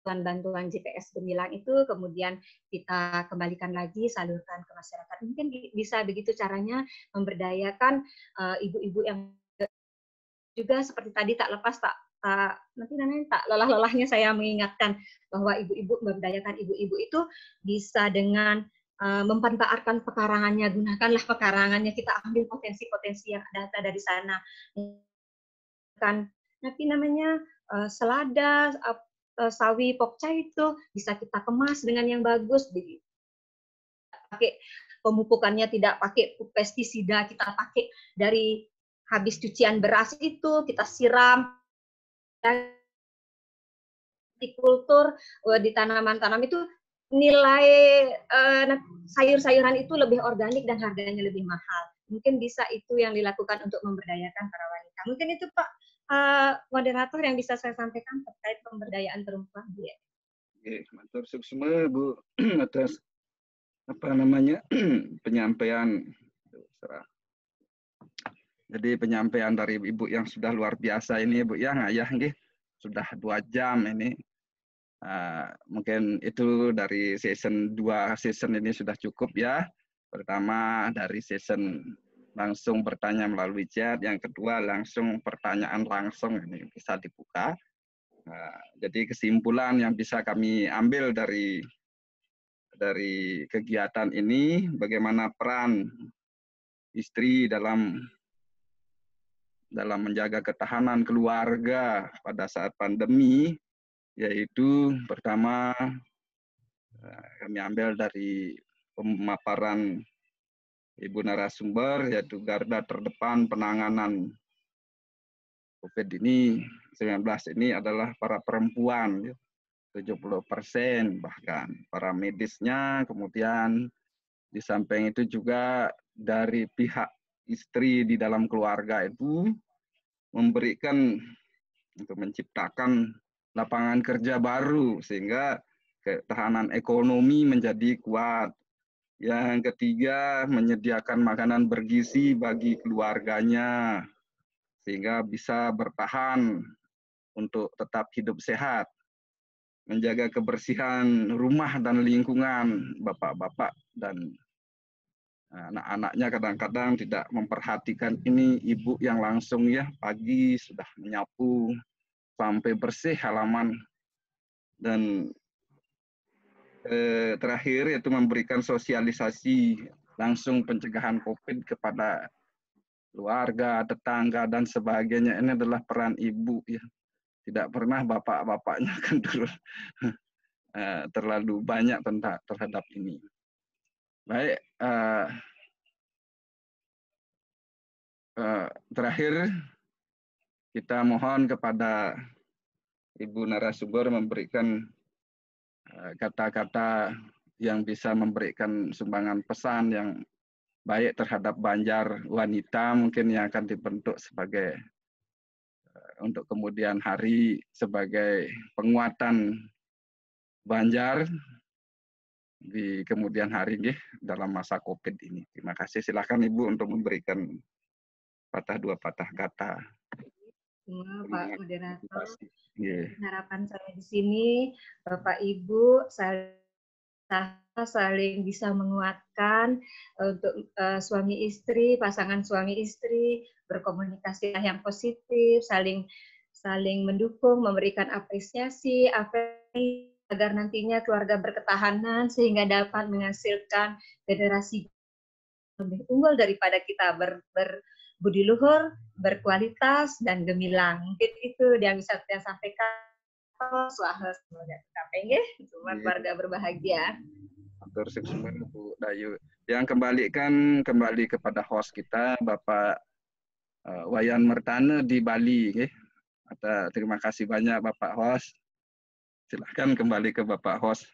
bantuan JPS Gemilang itu, kemudian kita kembalikan lagi, salurkan ke masyarakat. Mungkin bisa begitu caranya memberdayakan ibu-ibu yang juga seperti tadi tak lelah-lelahnya saya mengingatkan bahwa ibu-ibu memberdayakan ibu-ibu itu bisa dengan memanfaatkan pekarangannya, gunakanlah pekarangannya, kita ambil potensi-potensi yang ada dari sana. Kan, selada, sawi pokca itu bisa kita kemas dengan yang bagus, pakai pemupukannya tidak pakai pestisida, kita pakai dari habis cucian beras itu kita siram di kultur, di tanaman-tanam itu nilai sayur-sayuran itu lebih organik dan harganya lebih mahal. Mungkin bisa itu yang dilakukan untuk memberdayakan para wanita. Mungkin itu Pak moderator yang bisa saya sampaikan terkait pemberdayaan perempuan. Ya.
Oke, matur suksma Bu atas penyampaian. Jadi penyampaian dari Ibu yang sudah luar biasa ini Bu ya, ngayah nggih. Sudah 2 jam ini. Mungkin itu dari season 2 season ini sudah cukup ya. Pertama dari season langsung bertanya melalui chat, yang kedua langsung pertanyaan langsung ini bisa dibuka. Jadi kesimpulan yang bisa kami ambil dari kegiatan ini, bagaimana peran istri dalam menjaga ketahanan keluarga pada saat pandemi, yaitu pertama kami ambil dari pemaparan Ibu narasumber, yaitu garda terdepan penanganan COVID-19 ini adalah para perempuan, 70% bahkan para medisnya. Kemudian di samping itu juga dari pihak istri di dalam keluarga itu memberikan untuk menciptakan lapangan kerja baru sehingga ketahanan ekonomi menjadi kuat. Yang ketiga, menyediakan makanan bergizi bagi keluarganya sehingga bisa bertahan untuk tetap hidup sehat. Menjaga kebersihan rumah dan lingkungan, bapak-bapak dan anak-anaknya kadang-kadang tidak memperhatikan ini, ibu yang langsung ya pagi sudah menyapu, sampai bersih halaman. Dan terakhir yaitu memberikan sosialisasi langsung pencegahan COVID kepada keluarga, tetangga, dan sebagainya. Ini adalah peran ibu ya. Tidak pernah bapak-bapaknya akan turun terlalu banyak terhadap ini. Baik, terakhir kita mohon kepada Ibu narasumber memberikan kata-kata yang bisa memberikan sumbangan pesan yang baik terhadap Banjar wanita mungkin yang akan dibentuk sebagai untuk kemudian hari sebagai penguatan Banjar di kemudian hari dalam masa COVID ini. Terima kasih. Silakan Ibu untuk memberikan dua patah kata.
Semua Pak Moderator.
Yeah.
Harapan saya di sini Bapak Ibu saling bisa menguatkan untuk suami istri, pasangan suami istri berkomunikasi yang positif, saling mendukung, memberikan apresiasi agar nantinya keluarga berketahanan sehingga dapat menghasilkan generasi lebih unggul daripada kita berbudi luhur, berkualitas dan gemilang. Mungkin itu yang bisa saya sampaikan. Semoga tercapai semua keluarga berbahagia.
Atur semua Bu Dayu. Yang kembali kepada host kita Bapak Wayan Mertana di Bali. Terima kasih banyak Bapak host. Silakan kembali ke Bapak host.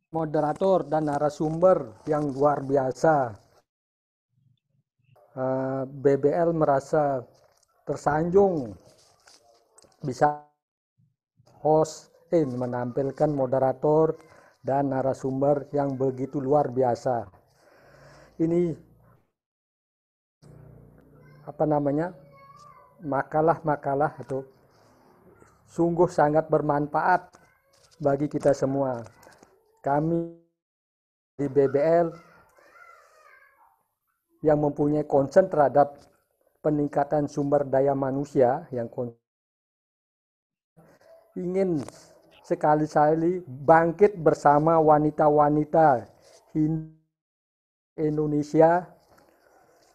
Moderator dan narasumber yang luar biasa. BBL merasa tersanjung bisa host menampilkan moderator dan narasumber yang begitu luar biasa. Ini makalah-makalah itu sungguh sangat bermanfaat bagi kita semua. Kami di BBL yang mempunyai concern terhadap peningkatan sumber daya manusia yang ingin sekali-kali bangkit bersama wanita-wanita Indonesia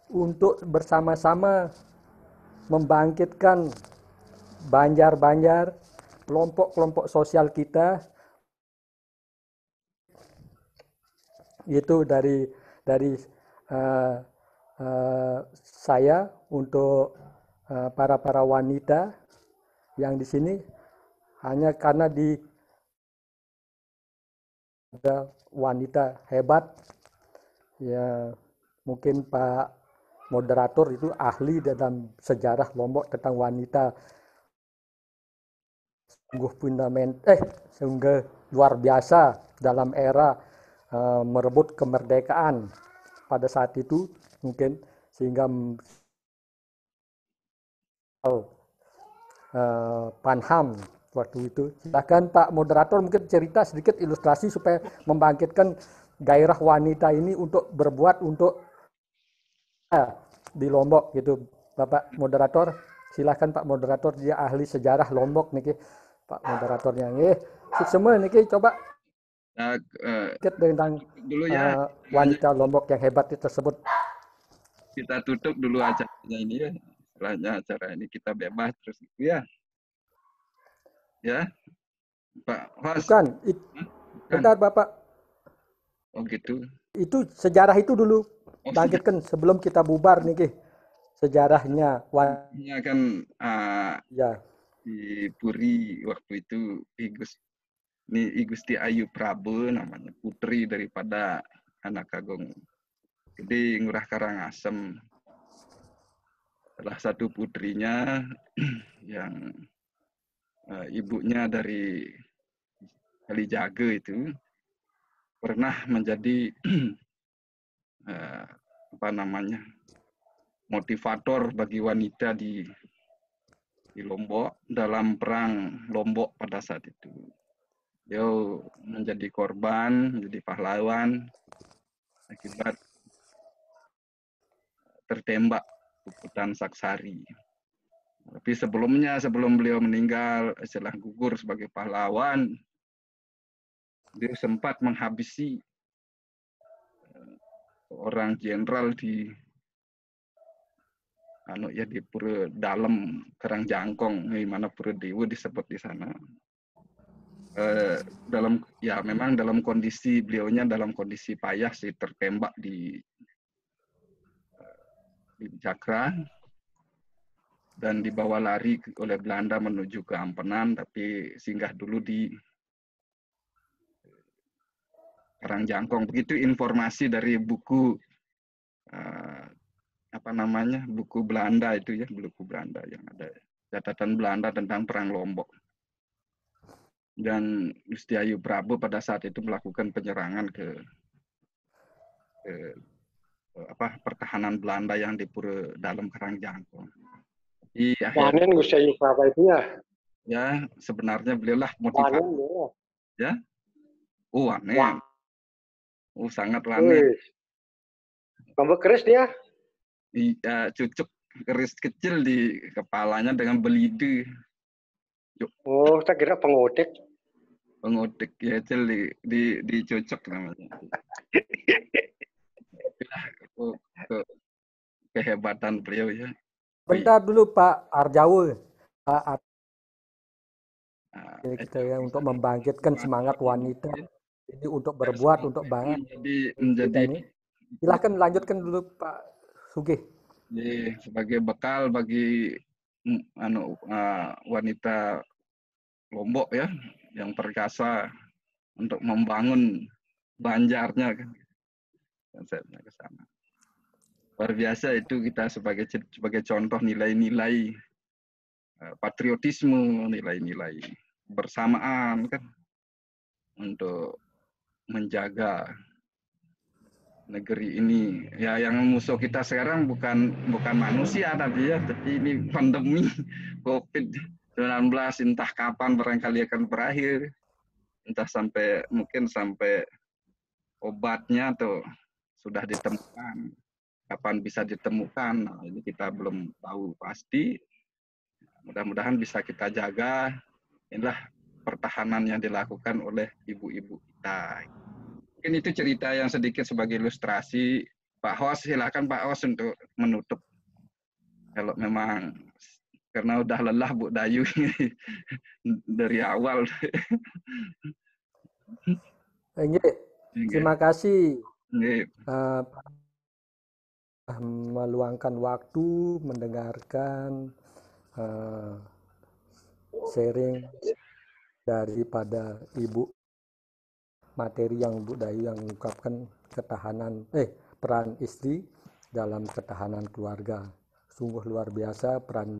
untuk bersama-sama membangkitkan Banjar-Banjar, kelompok-kelompok sosial kita. Itu dari saya untuk para wanita yang di sini, hanya karena ada wanita hebat ya, mungkin Pak moderator itu ahli dalam sejarah Lombok tentang wanita, sungguh luar biasa dalam era merebut kemerdekaan pada saat itu, mungkin sehingga Panham waktu itu. Silakan Pak moderator mungkin cerita sedikit ilustrasi supaya membangkitkan gairah wanita ini untuk berbuat untuk di Lombok gitu. Bapak moderator, silakan Pak moderator, dia ahli sejarah Lombok niki. Pak moderatornya semua niki coba tentang
dulu ya
wanita Lombok yang hebat tersebut.
Kita tutup dulu acaranya ini ya. Setelahnya acara ini kita bebas terus ya. Ya. Pak host.
Bukan. Bentar Bapak.
Oh gitu.
Itu sejarah itu dulu. Bangkitkan sebelum kita bubar nih sejarahnya.
Ini akan
ya.
Di Puri waktu itu I Gusti Ayu Prabu namanya, putri daripada anak Agung Gede Ngurah Karangasem. Salah satu putrinya yang ibunya dari Kalijaga itu pernah menjadi motivator bagi wanita di Lombok dalam perang Lombok pada saat itu. Beliau menjadi korban, menjadi pahlawan akibat tertembak Puputan Saksari. Tapi sebelumnya, sebelum beliau meninggal, setelah gugur sebagai pahlawan, beliau sempat menghabisi seorang jenderal di di Pura Dalam Karangjangkong, di mana Pura Dewa disebut di sana. Memang dalam kondisi beliaunya dalam kondisi payah sih, tertembak di Cakra dan dibawa lari oleh Belanda menuju ke Ampenan, tapi singgah dulu di Karangjangkong. Begitu informasi dari buku buku Belanda itu ya, buku Belanda yang ada catatan Belanda tentang Perang Lombok. Dan Gustiayu Prabu pada saat itu melakukan penyerangan ke pertahanan Belanda yang di Pura Dalam Karangjangkong. Di akhir
Gustiayu Prabu itu ya?
Ya, sebenarnya beliau lah motivator. Ya? Wanen. Sangat wanen.
Kamu keris dia?
Iya, cucuk keris kecil di kepalanya dengan belidi.
Oh, saya kira pengodik.
Pengodik ya, dicucuk namanya. Kehebatan beliau ya.
Bentar dulu Pak Arjawa. Kita ya, untuk membangkitkan semangat wanita ini untuk berbuat untuk bangsa. Menjadi silahkan lanjutkan dulu Pak Sugih.
Sebagai bekal bagi wanita Lombok ya yang perkasa untuk membangun Banjarnya kan. Konsepnya ke sana. Luar biasa itu kita sebagai contoh nilai-nilai patriotisme, nilai-nilai bersamaan kan untuk menjaga negeri ini. Ya, yang musuh kita sekarang bukan manusia tapi ini pandemi COVID-19, entah kapan barangkali akan berakhir, entah mungkin sampai obatnya atau sudah ditemukan, kapan bisa ditemukan. Nah, ini kita belum tahu pasti. Mudah-mudahan bisa kita jaga. Inilah pertahanan yang dilakukan oleh ibu-ibu kita. Mungkin itu cerita yang sedikit sebagai ilustrasi. Pak Hos, silakan Pak Hos untuk menutup. Kalau memang karena udah lelah Bu Dayu dari awal.
Terima kasih meluangkan waktu mendengarkan sharing daripada Ibu, materi yang Bu Dayu yang mengungkapkan peran istri dalam ketahanan keluarga. Sungguh luar biasa peran